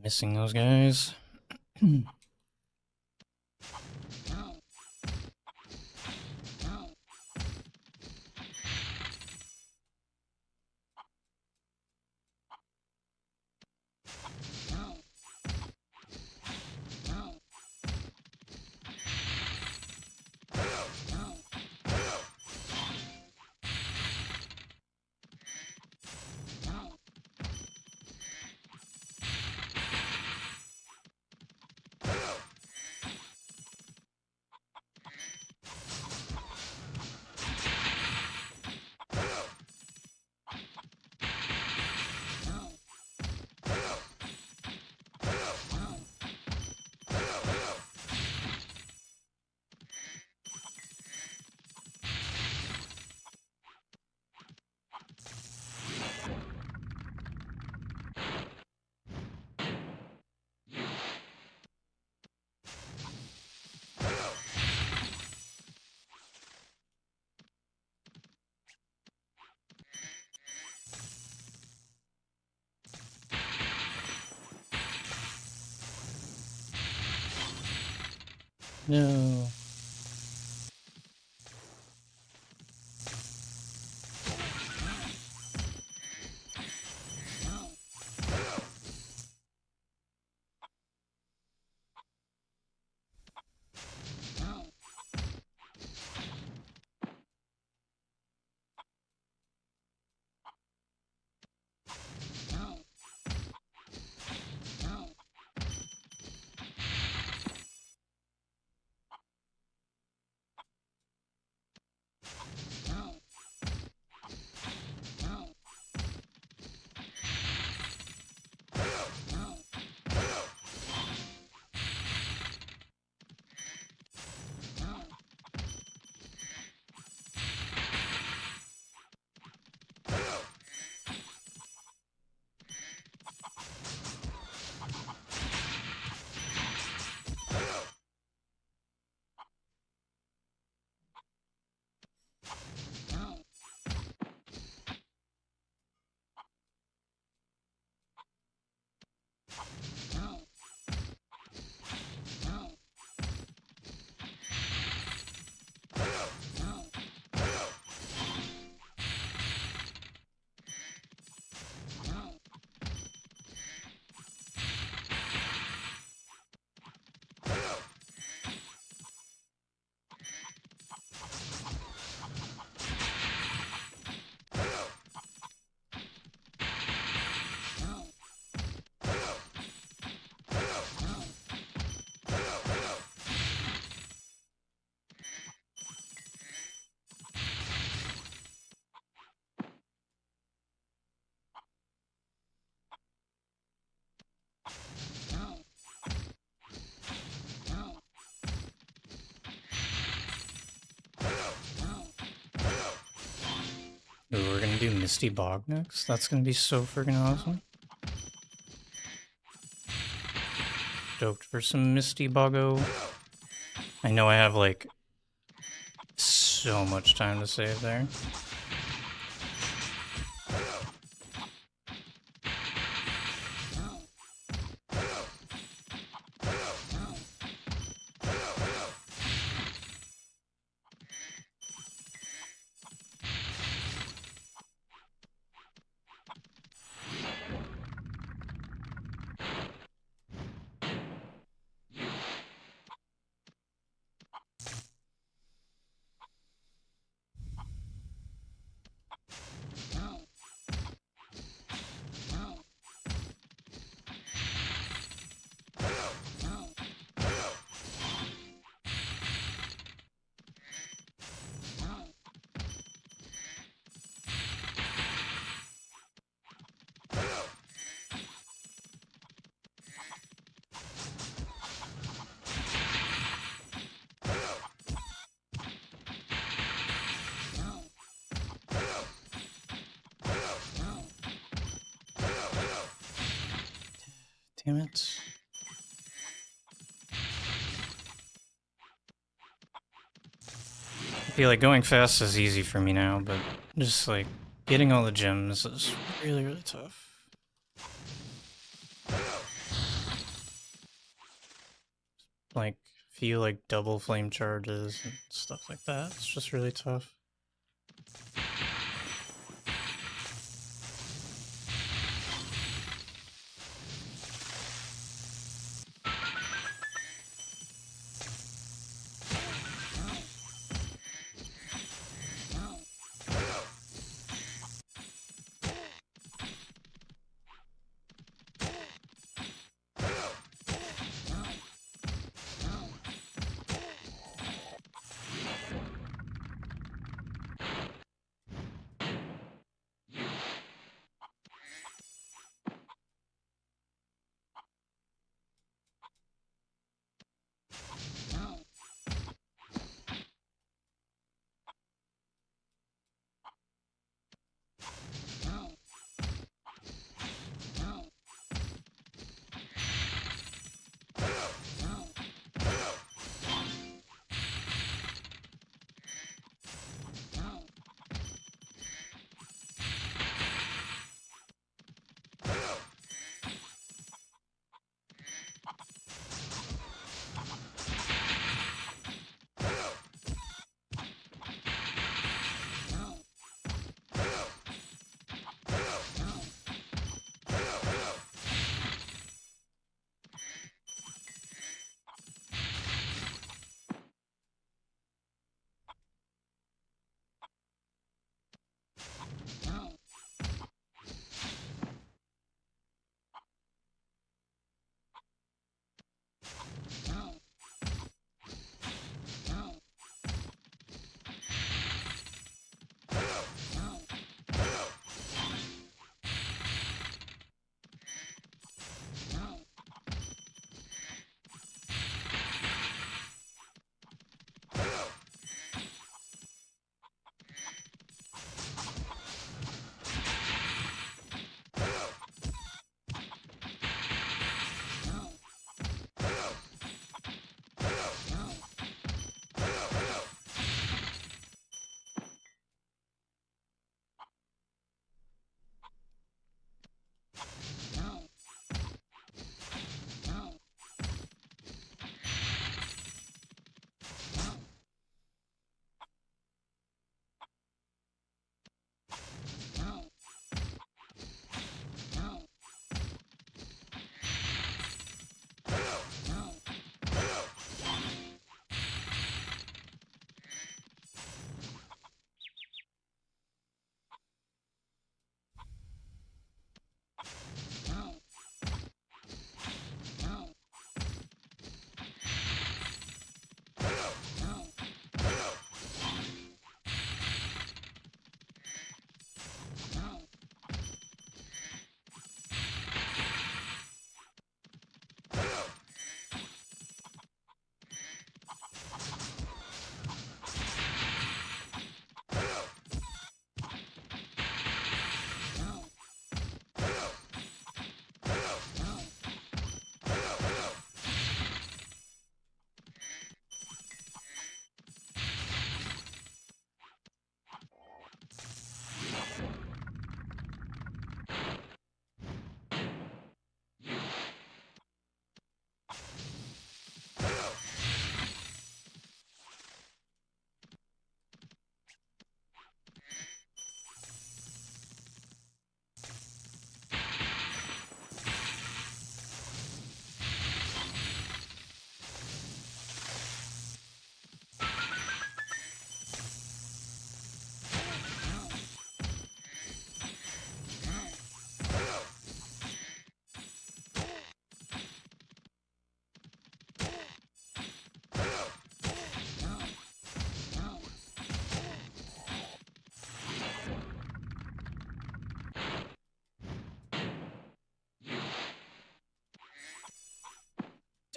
Missing those guys. No. Ooh, we're gonna do Misty Bog next. That's gonna be so freaking awesome. Stoked for some Misty Boggo. I know I have like so much time to save there. Damn it. I feel like going fast is easy for me now, but just like getting all the gems is really, really tough. Like, feel like double flame charges and stuff like that. It's just really tough.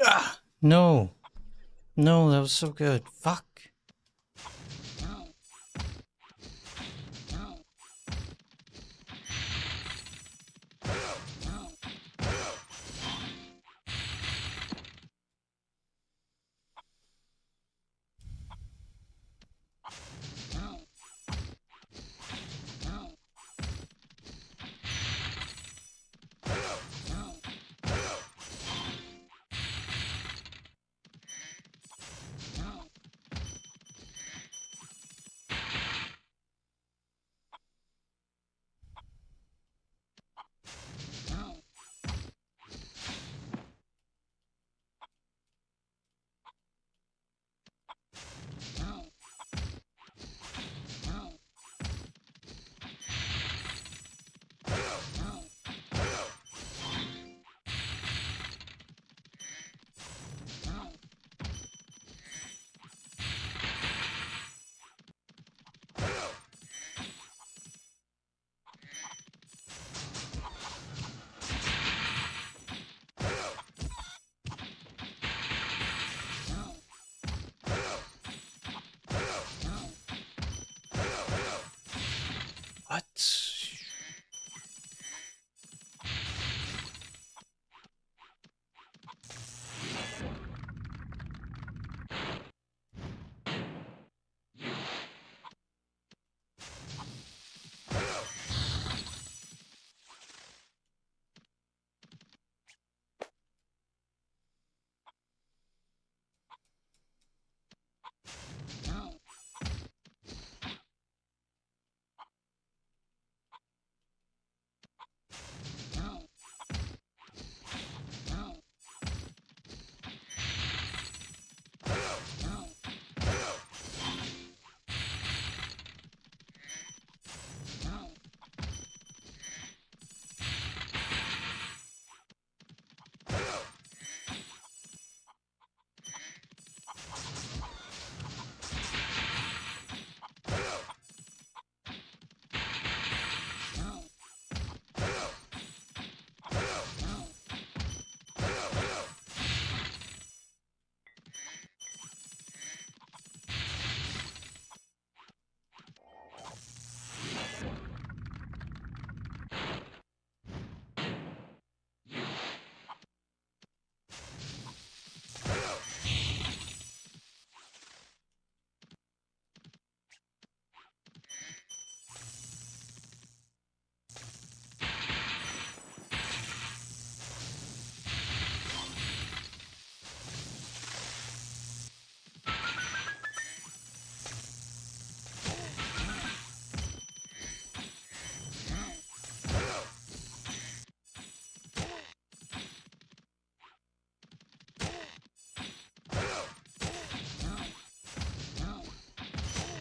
Ah, no. No, that was so good. Fuck.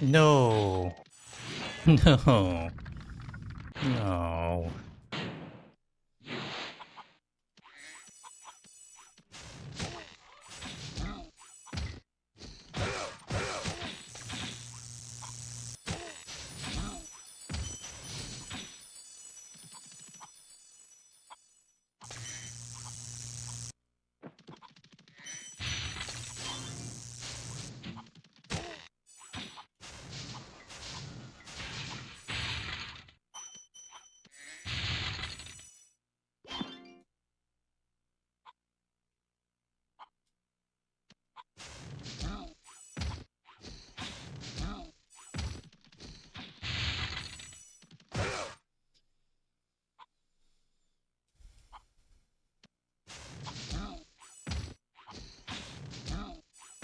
No. No. No.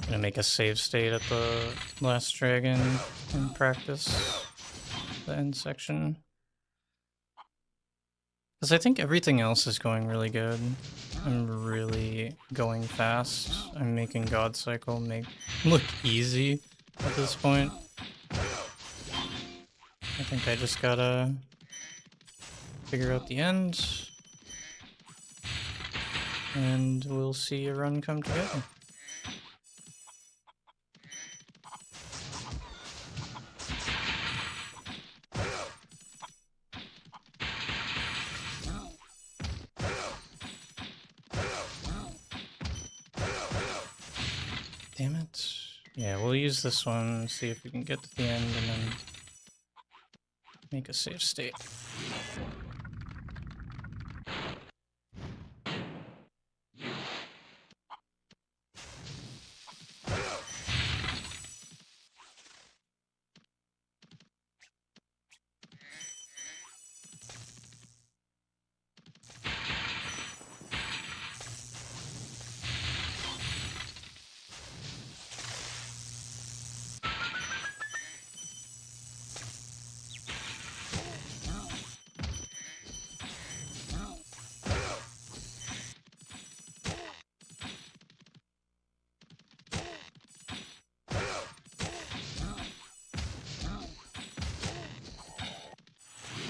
Gonna make a save state at the last dragon and practice the end section. Because I think everything else is going really good. I'm really going fast. I'm making God Cycle look easy at this point. I think I just gotta figure out the end. And we'll see a run come together. Damn it. Yeah, we'll use this one, see if we can get to the end, and then make a save state.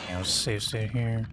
Yeah, I'll save state here.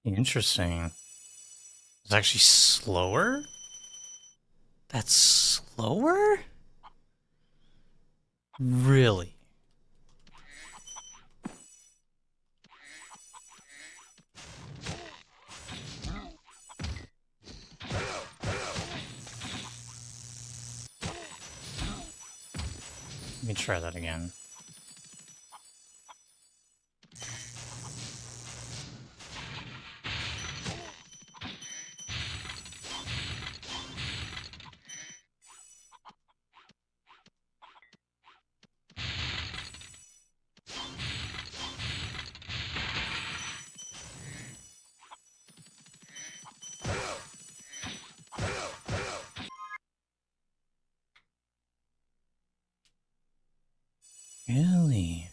Interesting. It's actually slower? That's slower? Really? Let me try that again. Really?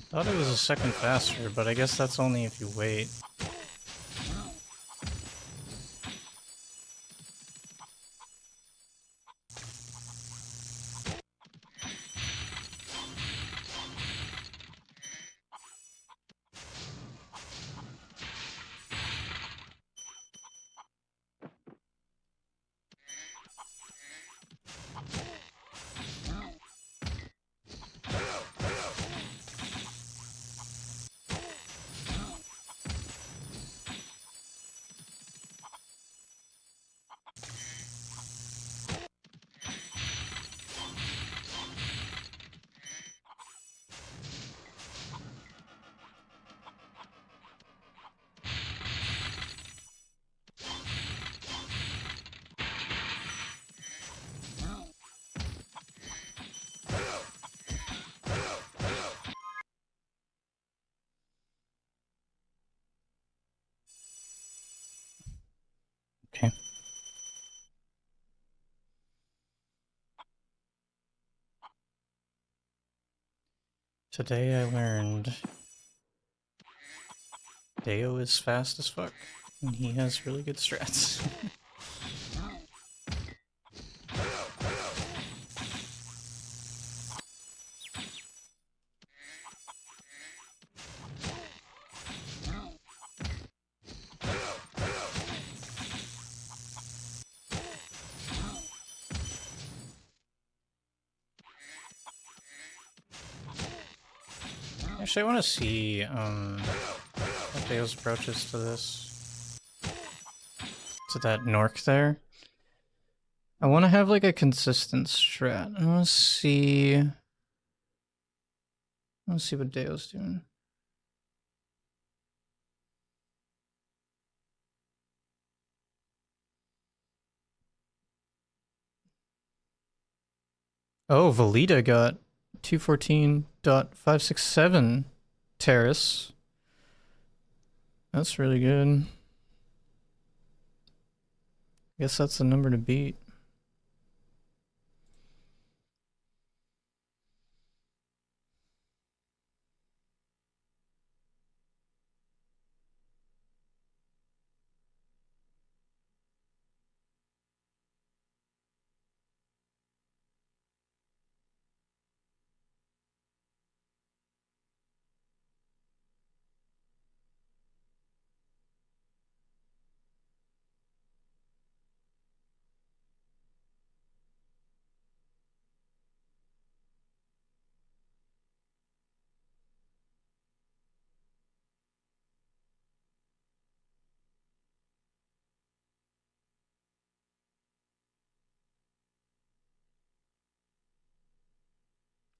Thought it was a second faster, but I guess that's only if you wait. Okay. Today I learned Deo is fast as fuck, and he has really good strats. Actually, I want to see what Deo's approach is to this. To that Nork there. I want to have like a consistent strat. I want to see. Let's see what Deo's doing. Oh, Velita got 214.567 Terrace. That's really good. Guess that's the number to beat.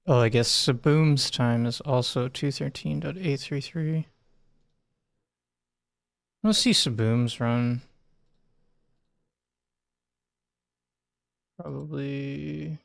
Oh, I guess Saboom's time is also 213.833. Let's see Saboom's run. Probably.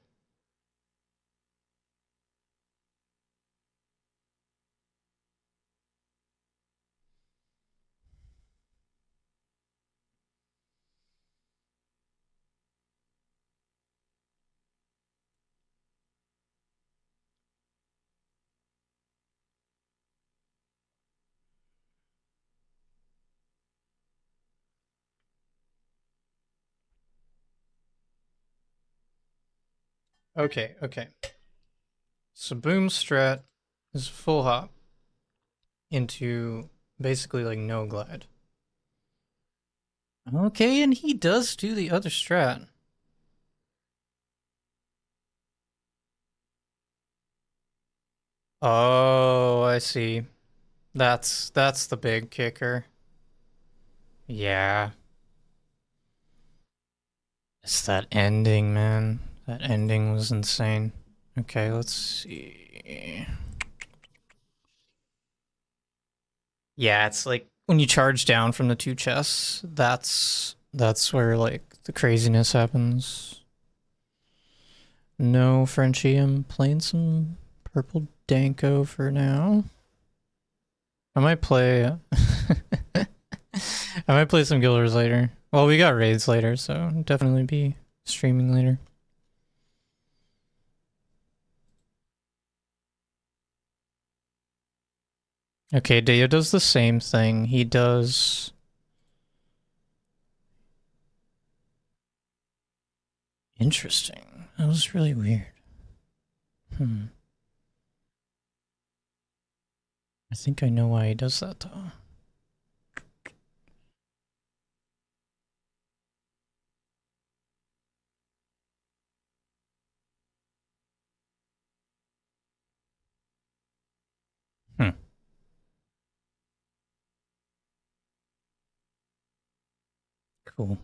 Okay, okay. So boom strat is full hop into basically like no glide. Okay, and he does do the other strat. Oh, I see. That's the big kicker. Yeah. It's that ending, man. That ending was insane. Okay, let's see. Yeah, it's like when you charge down from the two chests, that's where like the craziness happens. No, Frenchie, I'm playing some purple Danko for now. I might play I might play some Guilders later. Well, we got raids later, so definitely be streaming later. Okay, Deo does the same thing. He does... Interesting. That was really weird. I think I know why he does that, though. Cool.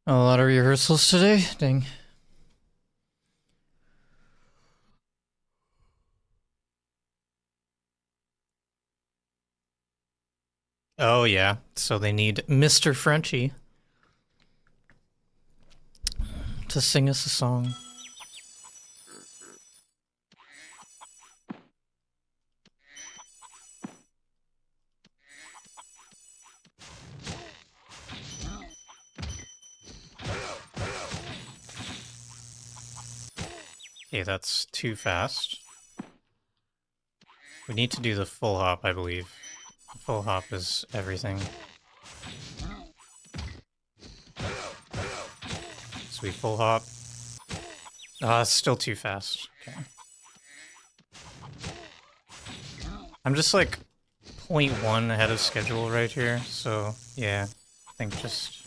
A lot of rehearsals today? Dang. Oh, yeah. So they need Mr. Frenchie to sing us a song. Okay, that's too fast. We need to do the full hop, I believe. The full hop is everything. So we full hop. Ah, it's still too fast. Okay. I'm just like 0.1 ahead of schedule right here, so yeah, I think just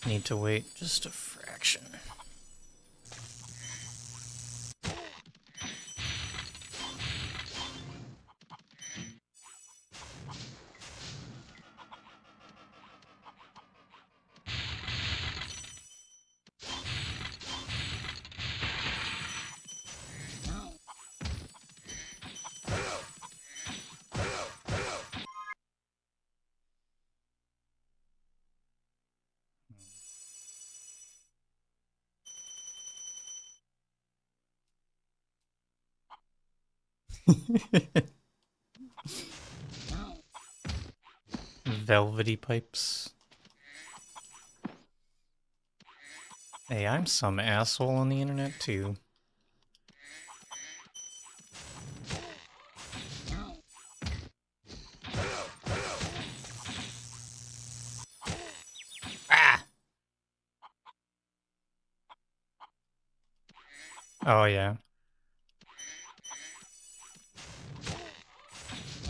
need to wait just a fraction. Velvety pipes. Hey, I'm some asshole on the internet too. Ah! Oh yeah.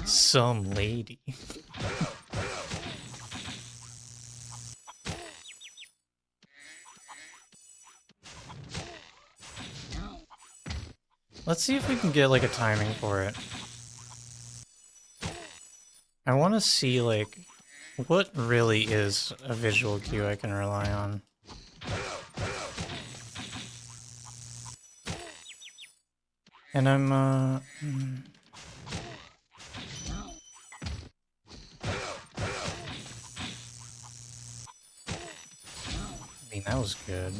Some lady. Let's see if we can get like a timing for it. I want to see like what really is a visual cue I can rely on. And I mean, that was good.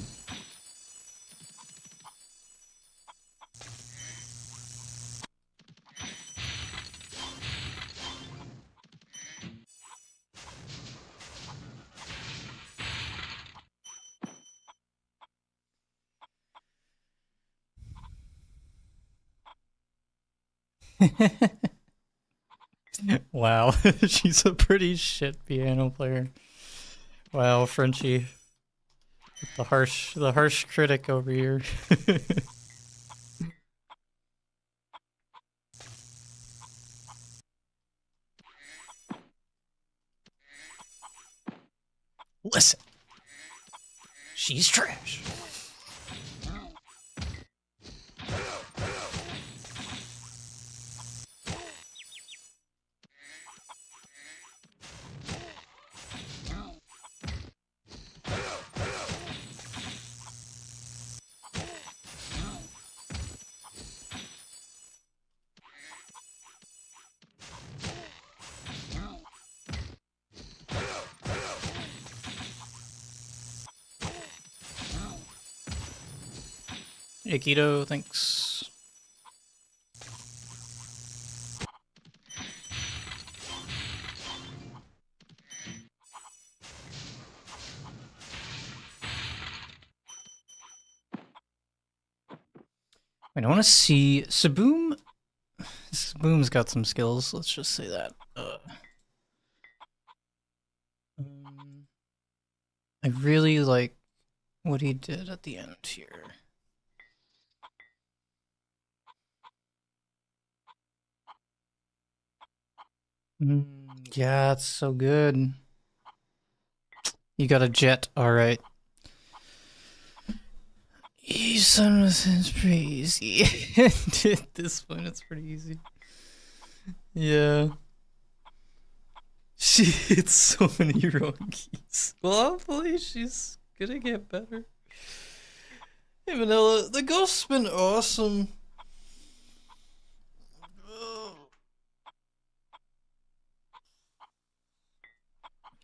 Wow, she's a pretty shit piano player. Wow, Frenchie. The harsh critic over here. Listen, she's trash. Aikido, thanks. I don't want to see Saboom. Saboom's got some skills. Let's just say that. I really like what he did at the end here. Yeah, it's so good. You got a jet, alright. Some of it's pretty easy. At this point, it's pretty easy. Yeah. She hits so many wrong keys. Well, hopefully she's gonna get better. Hey, Vanilla, the ghost's been awesome.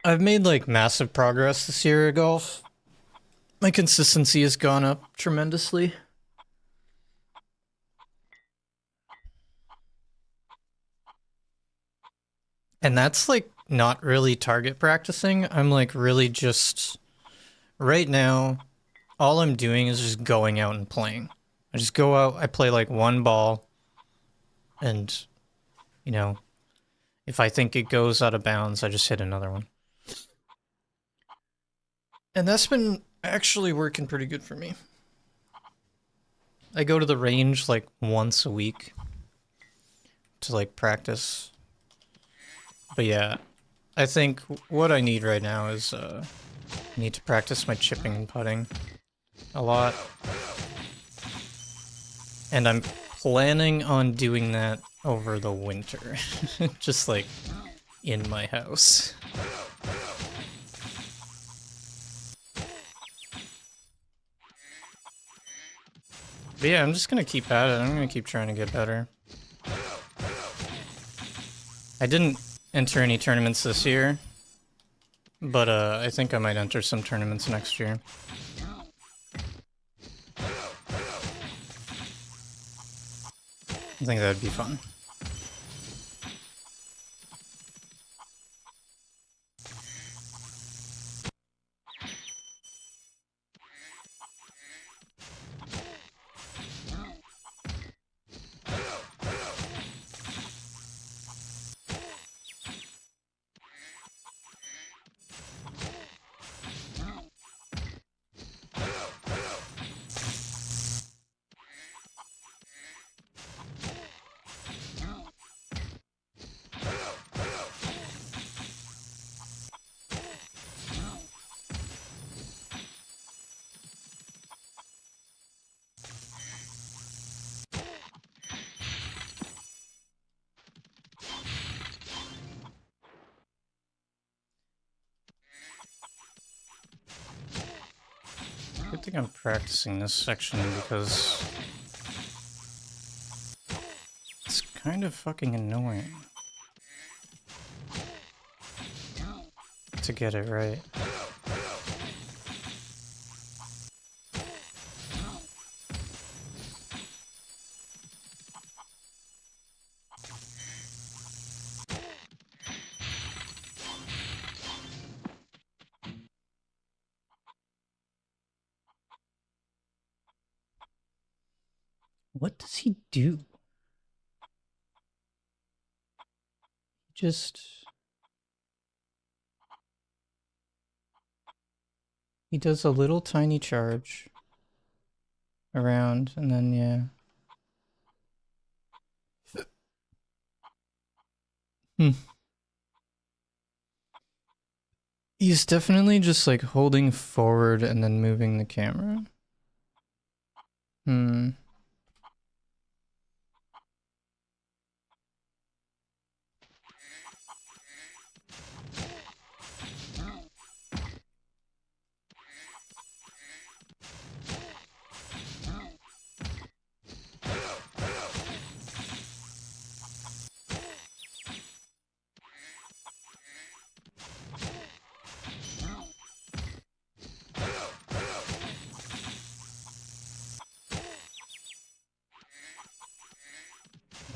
I've made like massive progress this year at golf. My consistency has gone up tremendously. And that's like not really target practicing. I'm like really just right now, all I'm doing is just going out and playing. I just go out, I play like one ball, and you know, if I think it goes out of bounds, I just hit another one. And that's been actually working pretty good for me. I go to the range like once a week to like practice. But yeah, I think what I need right now is I need to practice my chipping and putting a lot. And I'm planning on doing that over the winter. Just like in my house. But yeah, I'm just gonna keep at it. I'm gonna keep trying to get better. I didn't enter any tournaments this year, but I think I might enter some tournaments next year. I think that'd be fun. Good thing I'm practicing this section because it's kind of fucking annoying to get it right. What does he do? He does a little tiny charge around, and then, yeah. Hmm. He's definitely just like holding forward and then moving the camera. Hmm.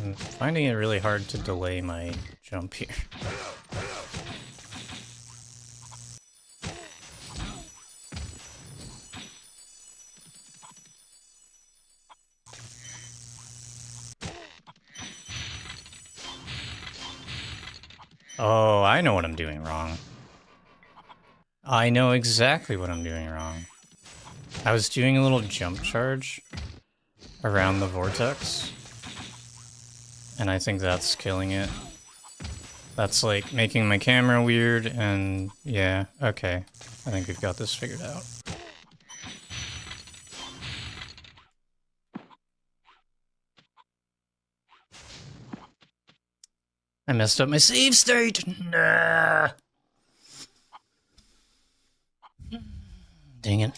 I'm finding it really hard to delay my jump here. Oh, I know what I'm doing wrong. I know exactly what I'm doing wrong. I was doing a little jump charge around the vortex, and I think that's killing it. That's like making my camera weird, and yeah, okay. I think we've got this figured out. I messed up my save state! Nah. Dang it.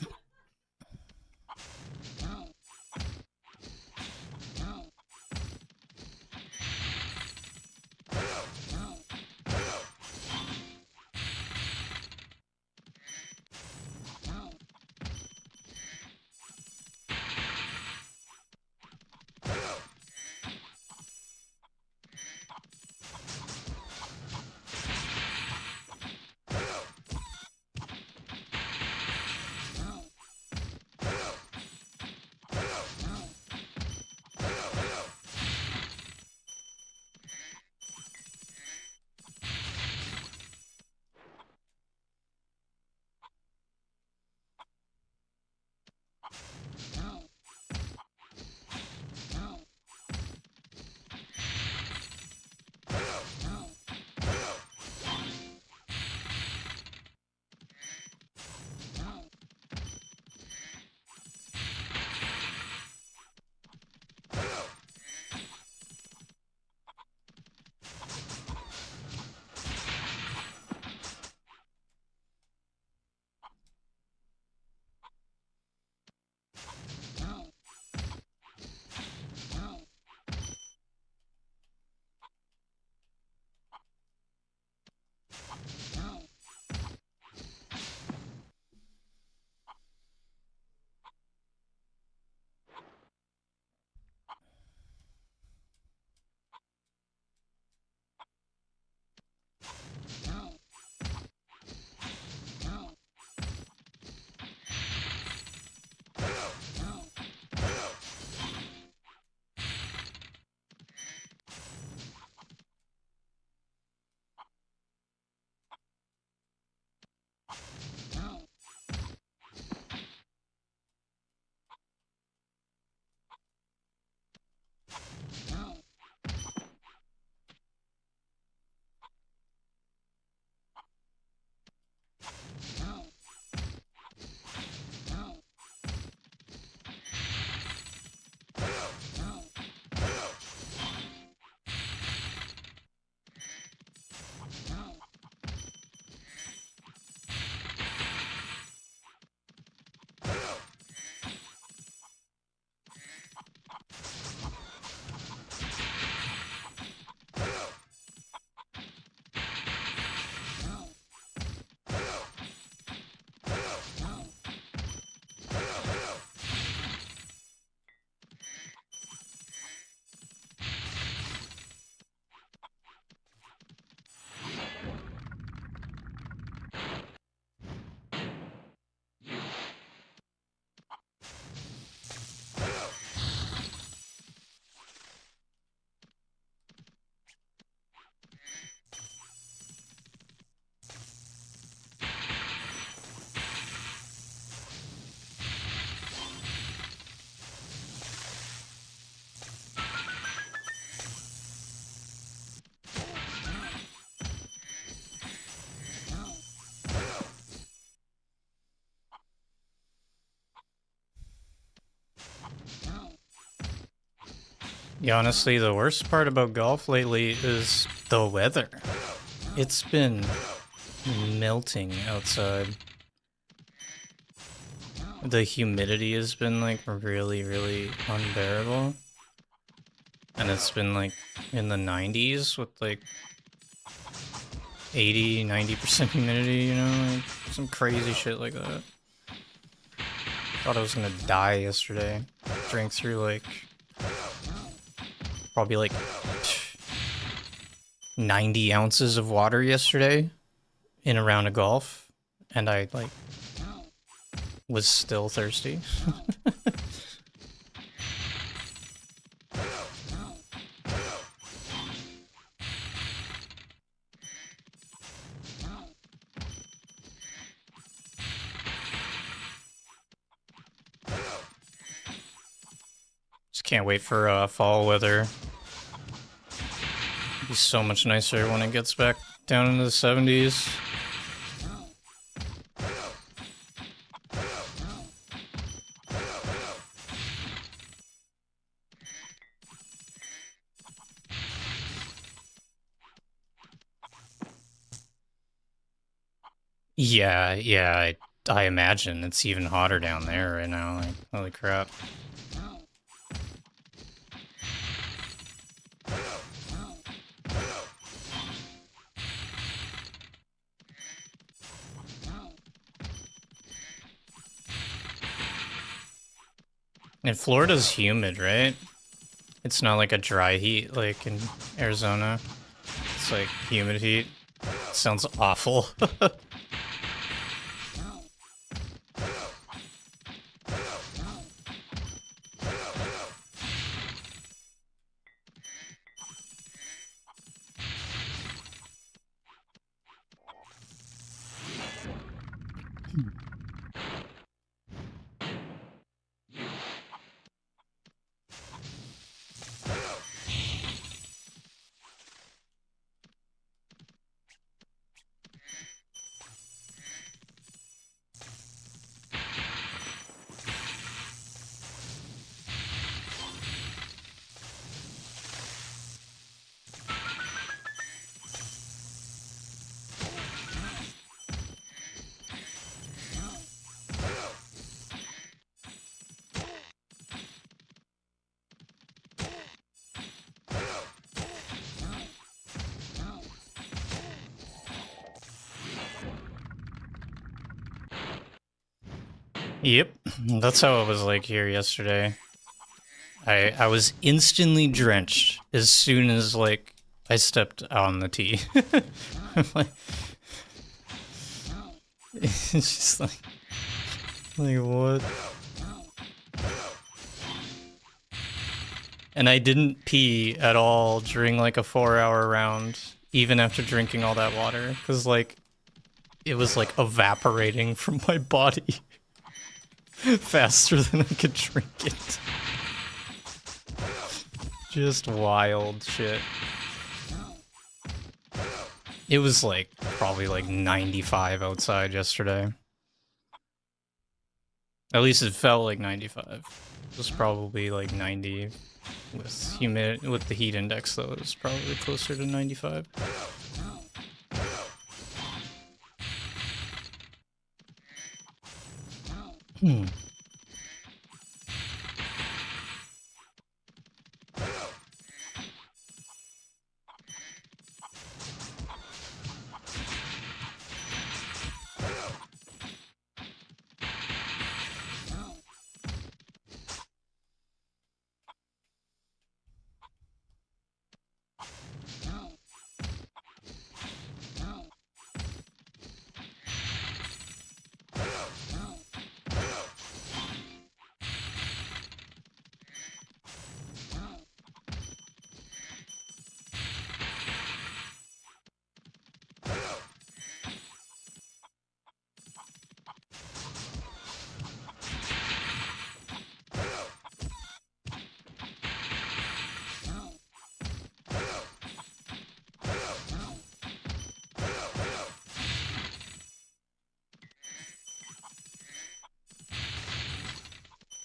Yeah, honestly, the worst part about golf lately is the weather. It's been melting outside. The humidity has been like really, really unbearable. And it's been like in the 90s with like 80, 90% humidity, you know? Like some crazy shit like that. Thought I was gonna die yesterday. Drank through like probably like 90 ounces of water yesterday in a round of golf, and I like was still thirsty. Just can't wait for fall weather. It'll be so much nicer when it gets back down into the 70s. Yeah, I imagine it's even hotter down there right now. Like, holy crap. And Florida's humid, right? It's not like a dry heat like in Arizona. It's like humid heat. Sounds awful. Yep, that's how it was like here yesterday. I was instantly drenched as soon as like I stepped on the tee. I'm like, it's just like what? And I didn't pee at all during like a 4-hour round, even after drinking all that water, because like it was like evaporating from my body faster than I could drink it. Just wild shit. It was like probably like 95 outside yesterday. At least it felt like 95. It was probably like 90 with the heat index though. It was probably closer to 95. Hmm.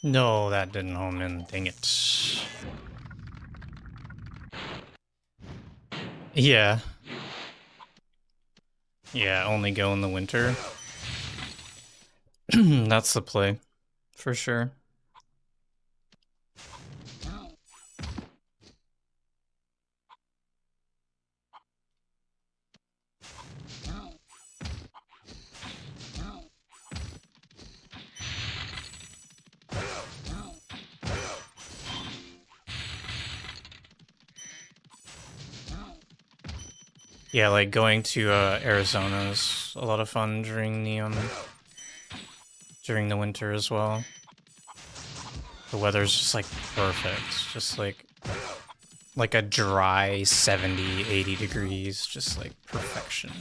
No, that didn't home in. Dang it. Yeah. Yeah, only go in the winter. That's the play, for sure. Yeah, like going to Arizona is a lot of fun during the winter as well. The weather's just like perfect, just like a dry 70, 80 degrees, just like perfection.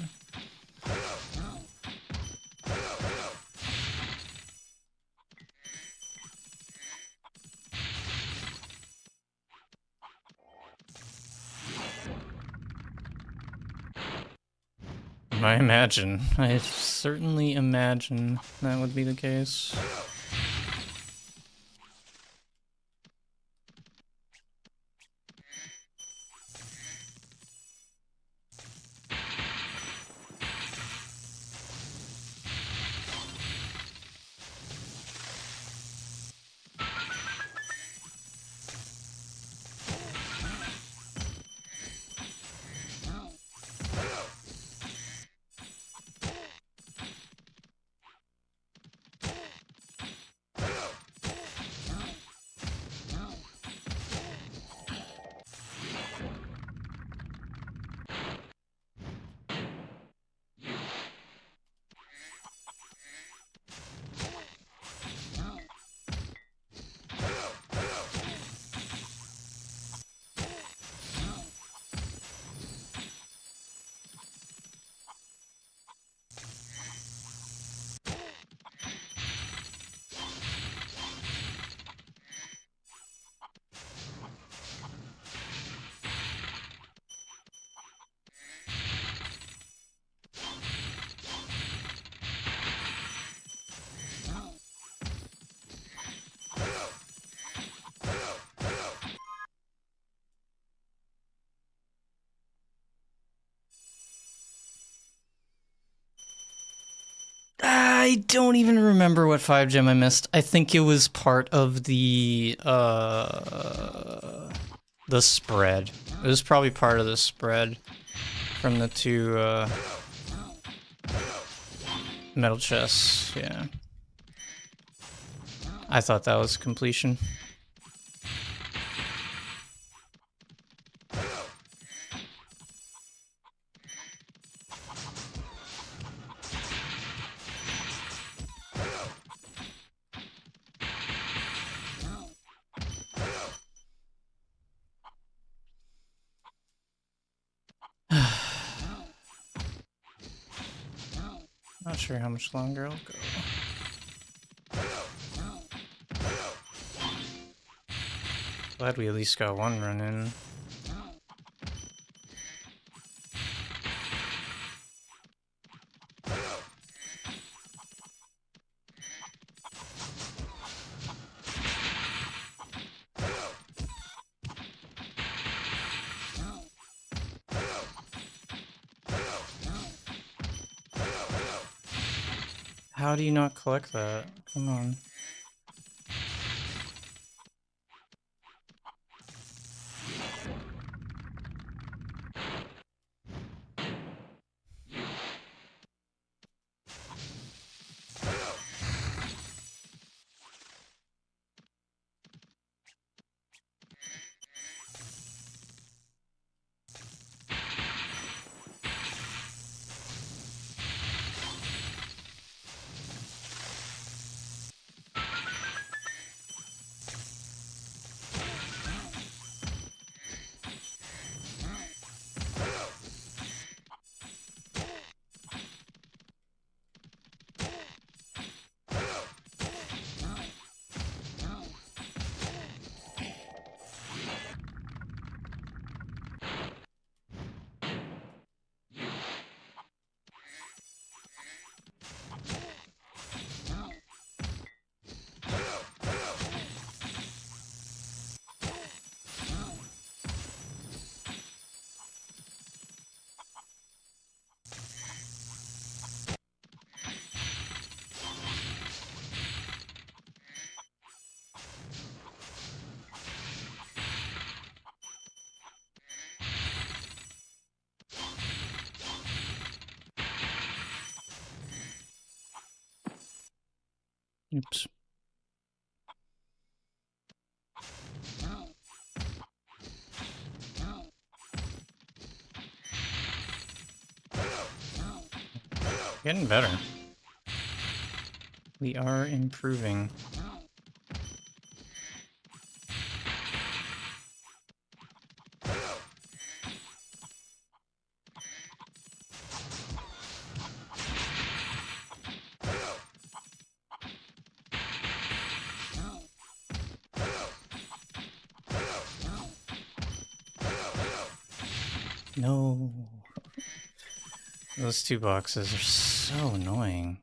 I certainly imagine that would be the case. I don't even remember what 5 gem I missed. I think it was part of the spread. It was probably part of the spread from the two metal chests, yeah. I thought that was completion. Not sure how much longer I'll go. Glad we at least got one run in. How do you not collect that? Come on. Oops. Getting better. We are improving. No. Those two boxes are so annoying.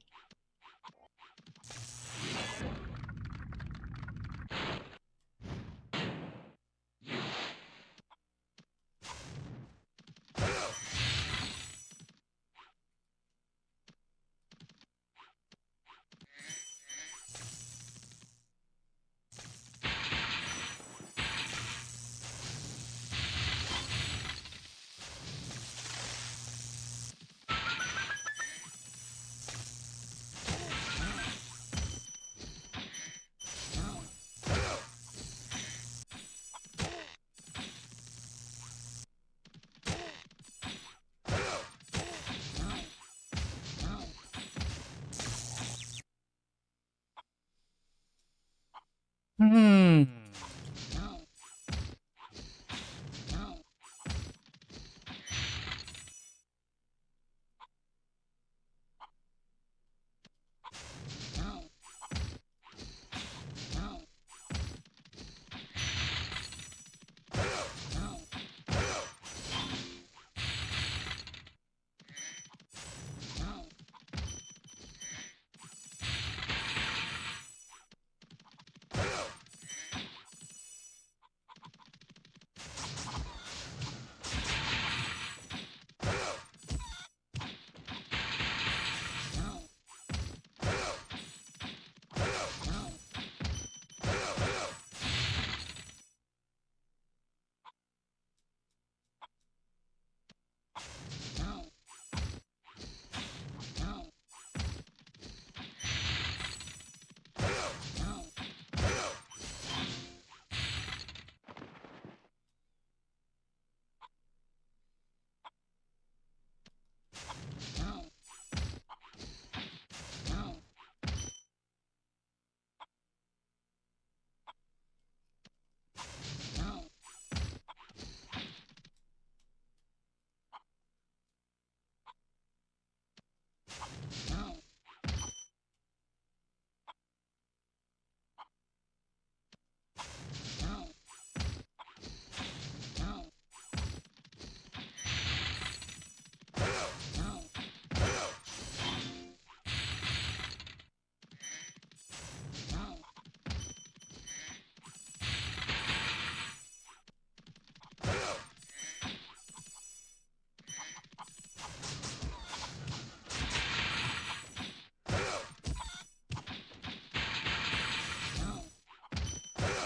Hmm.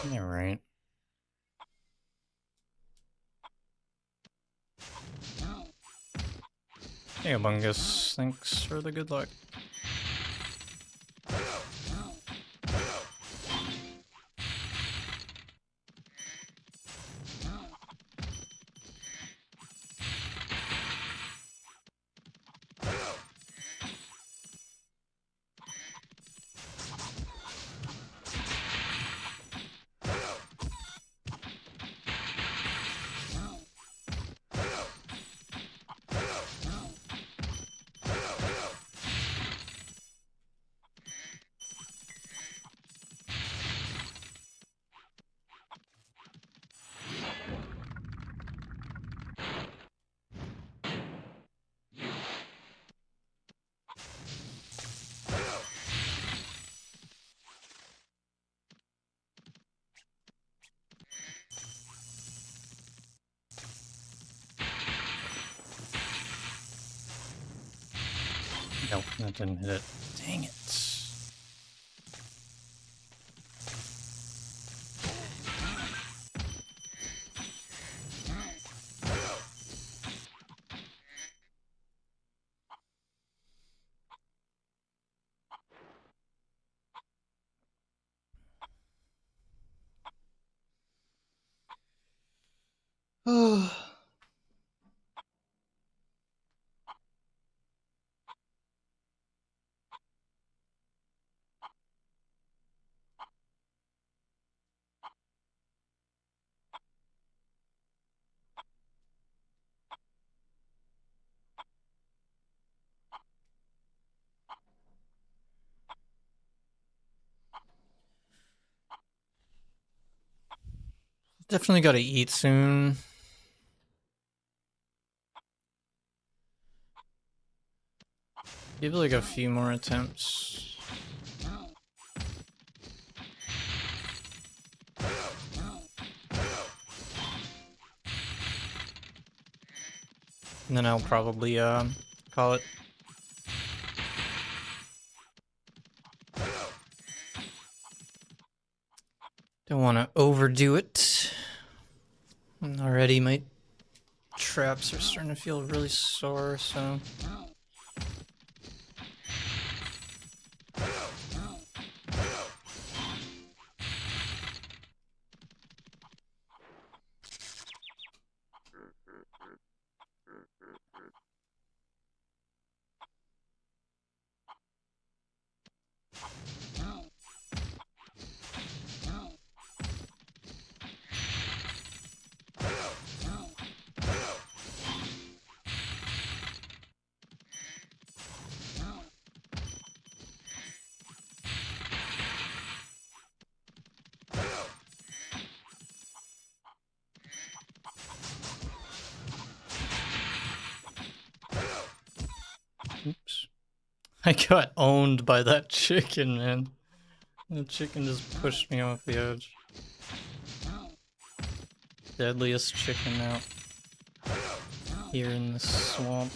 Yeah, right. Hey, Bungus. Thanks for the good luck. Nope, that didn't hit it. Dang it. Definitely gotta eat soon. Give like a few more attempts. And then I'll probably call it. Don't want to overdo it. And already my traps are starting to feel really sore, so... Oops. I got owned by that chicken, man. The chicken just pushed me off the edge. Deadliest chicken out here in the swamp.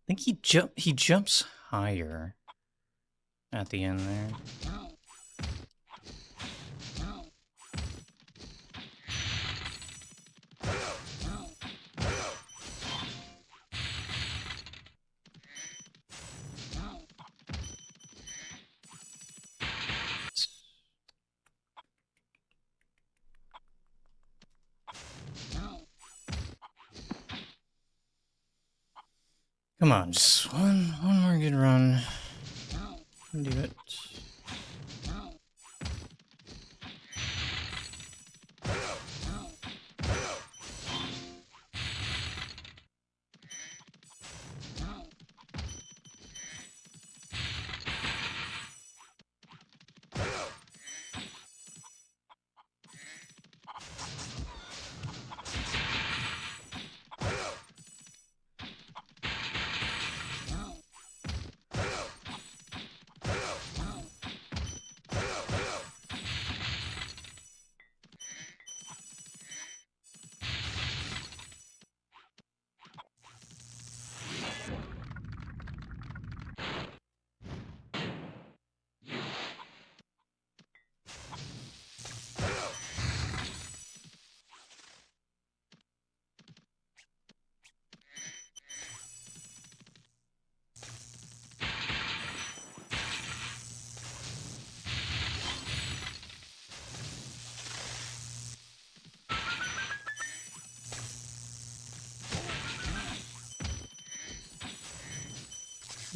I think he jumps higher at the end there. Come on, just one more good run. Do it.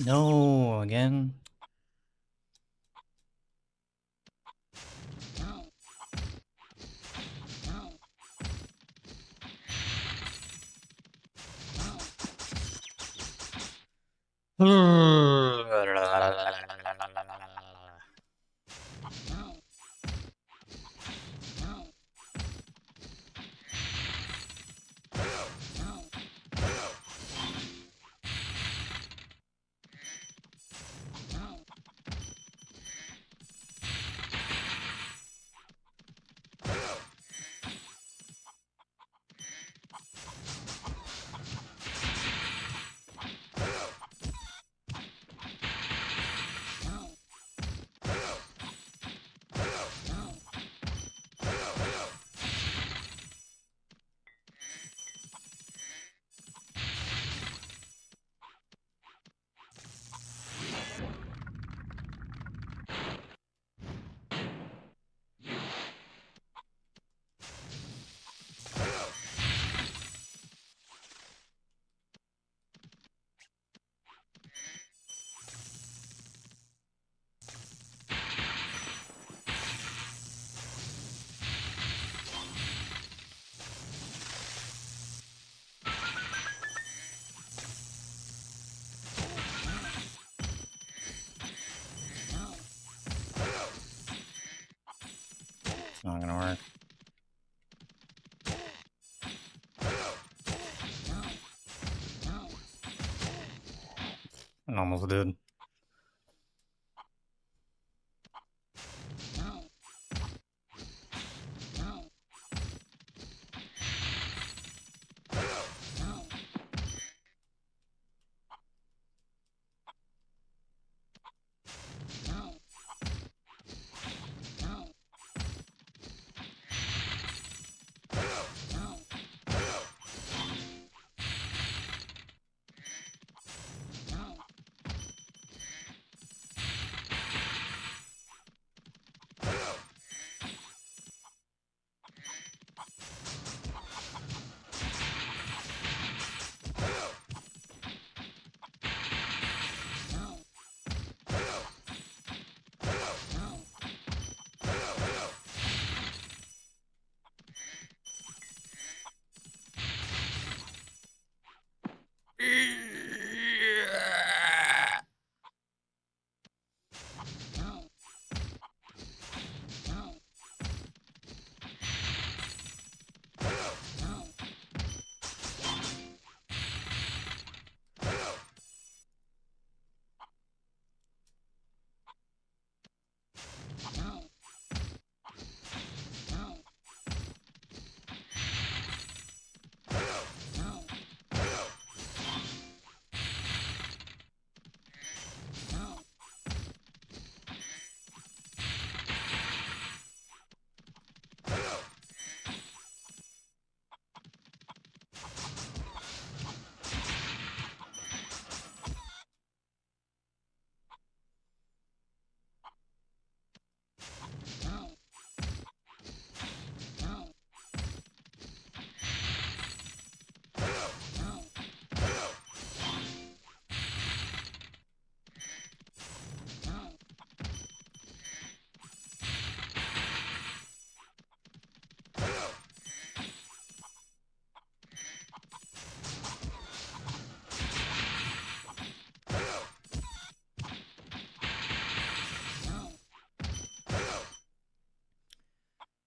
No, again. It's not gonna work. It almost did.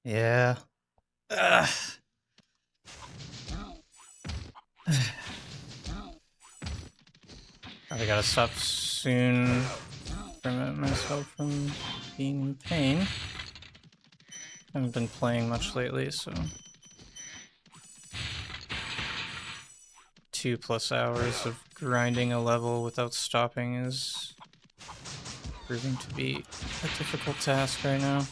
Yeah. Ugh. I gotta stop soon. Prevent myself from being in pain. I haven't been playing much lately, so 2+ hours of grinding a level without stopping is proving to be a difficult task right now.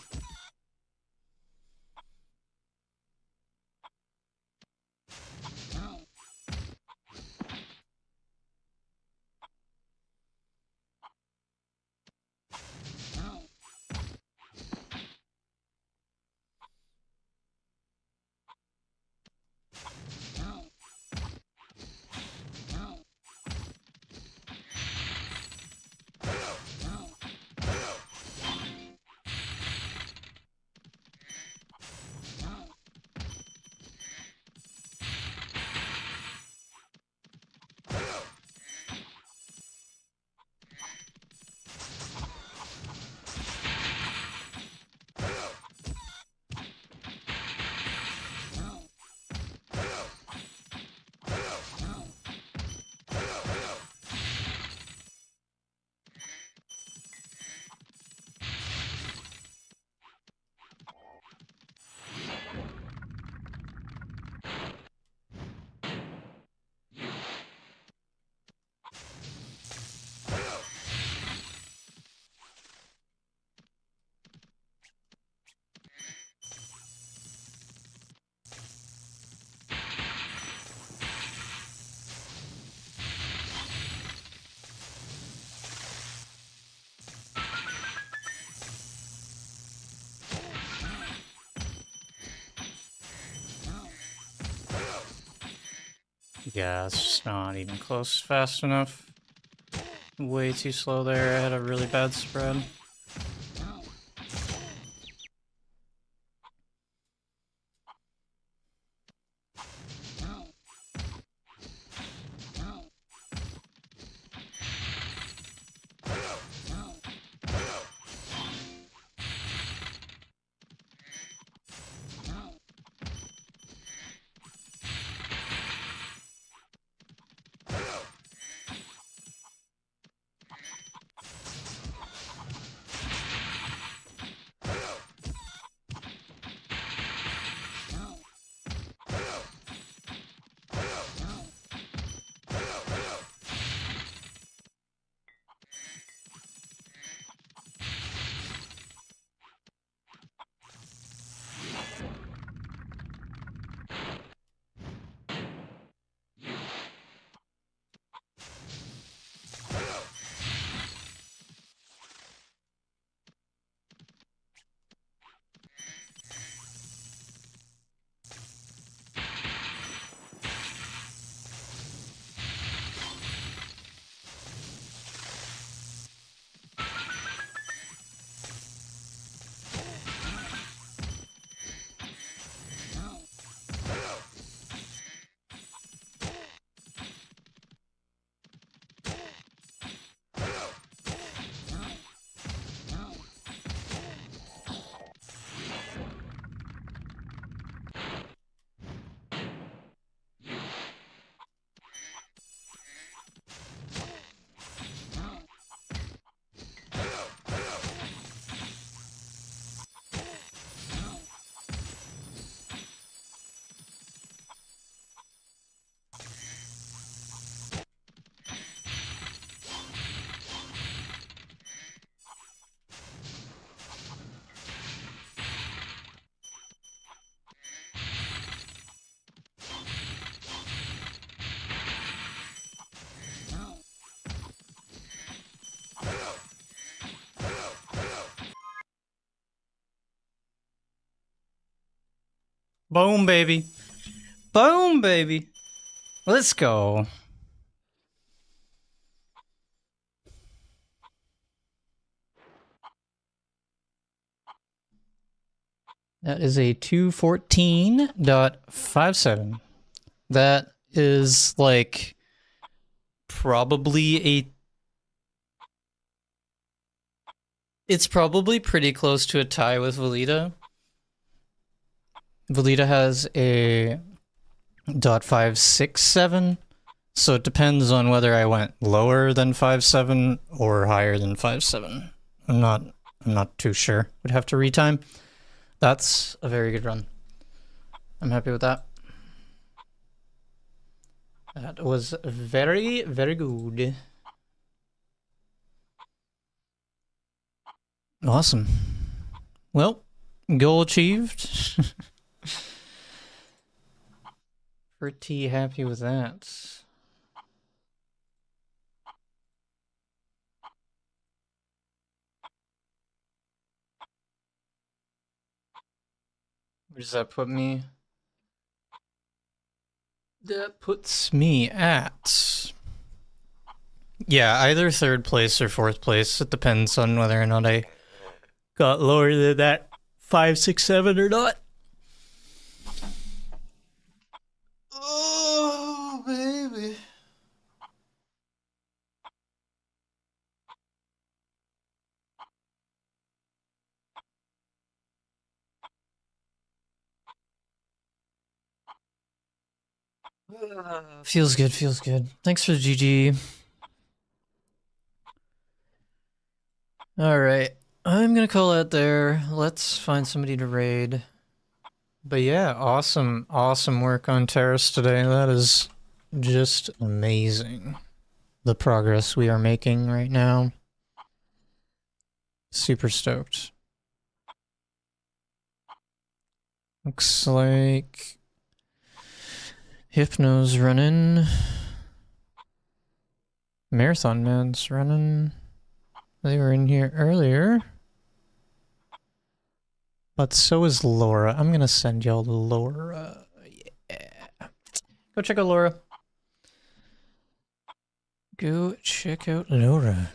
Yeah, it's not even close fast enough. Way too slow there. I had a really bad spread. Boom, baby. Boom, baby. Let's go. That is a 214.57. That is like probably a... It's probably pretty close to a tie with Velita. Velita has a .567, so it depends on whether I went lower than 5.7 or higher than 5.7. I'm not too sure. Would have to retime. That's a very good run. I'm happy with that. That was very, very good. Awesome. Well, goal achieved. Pretty happy with that. Where does that put me? That puts me at... Yeah, either third place or fourth place. It depends on whether or not I got lower than that 5.67 or not. Oh, baby. Feels good, feels good. Thanks for the GG. Alright, I'm gonna call it there. Let's find somebody to raid. But yeah, awesome work on Terrace today. That is just amazing. The progress we are making right now. Super stoked. Looks like Hypno's running. Marathon Man's running. They were in here earlier. But so is Laura. I'm gonna send y'all to Laura. Yeah. Go check out Laura. go check out Laura.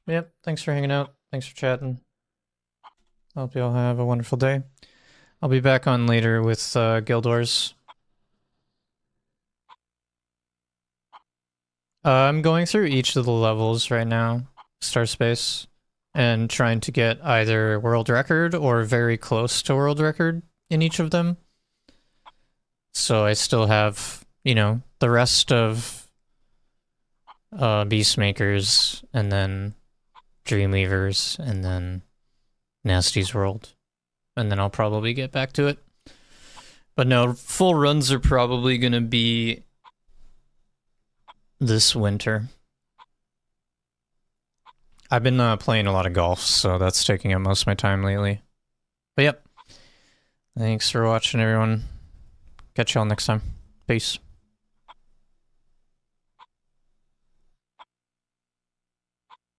Yep, thanks for hanging out. Thanks for chatting. Hope you all have a wonderful day. I'll be back on later with Guild Wars. I'm going through each of the levels right now, Star Space, and trying to get either world record or very close to world record in each of them. So I still have, you know, the rest of Beastmakers, and then Dreamweavers, and then Nasty's World. And then I'll probably get back to it. But no, full runs are probably going to be this winter. I've been playing a lot of golf, so that's taking up most of my time lately. But yep. Thanks for watching, everyone. Catch y'all next time. Peace.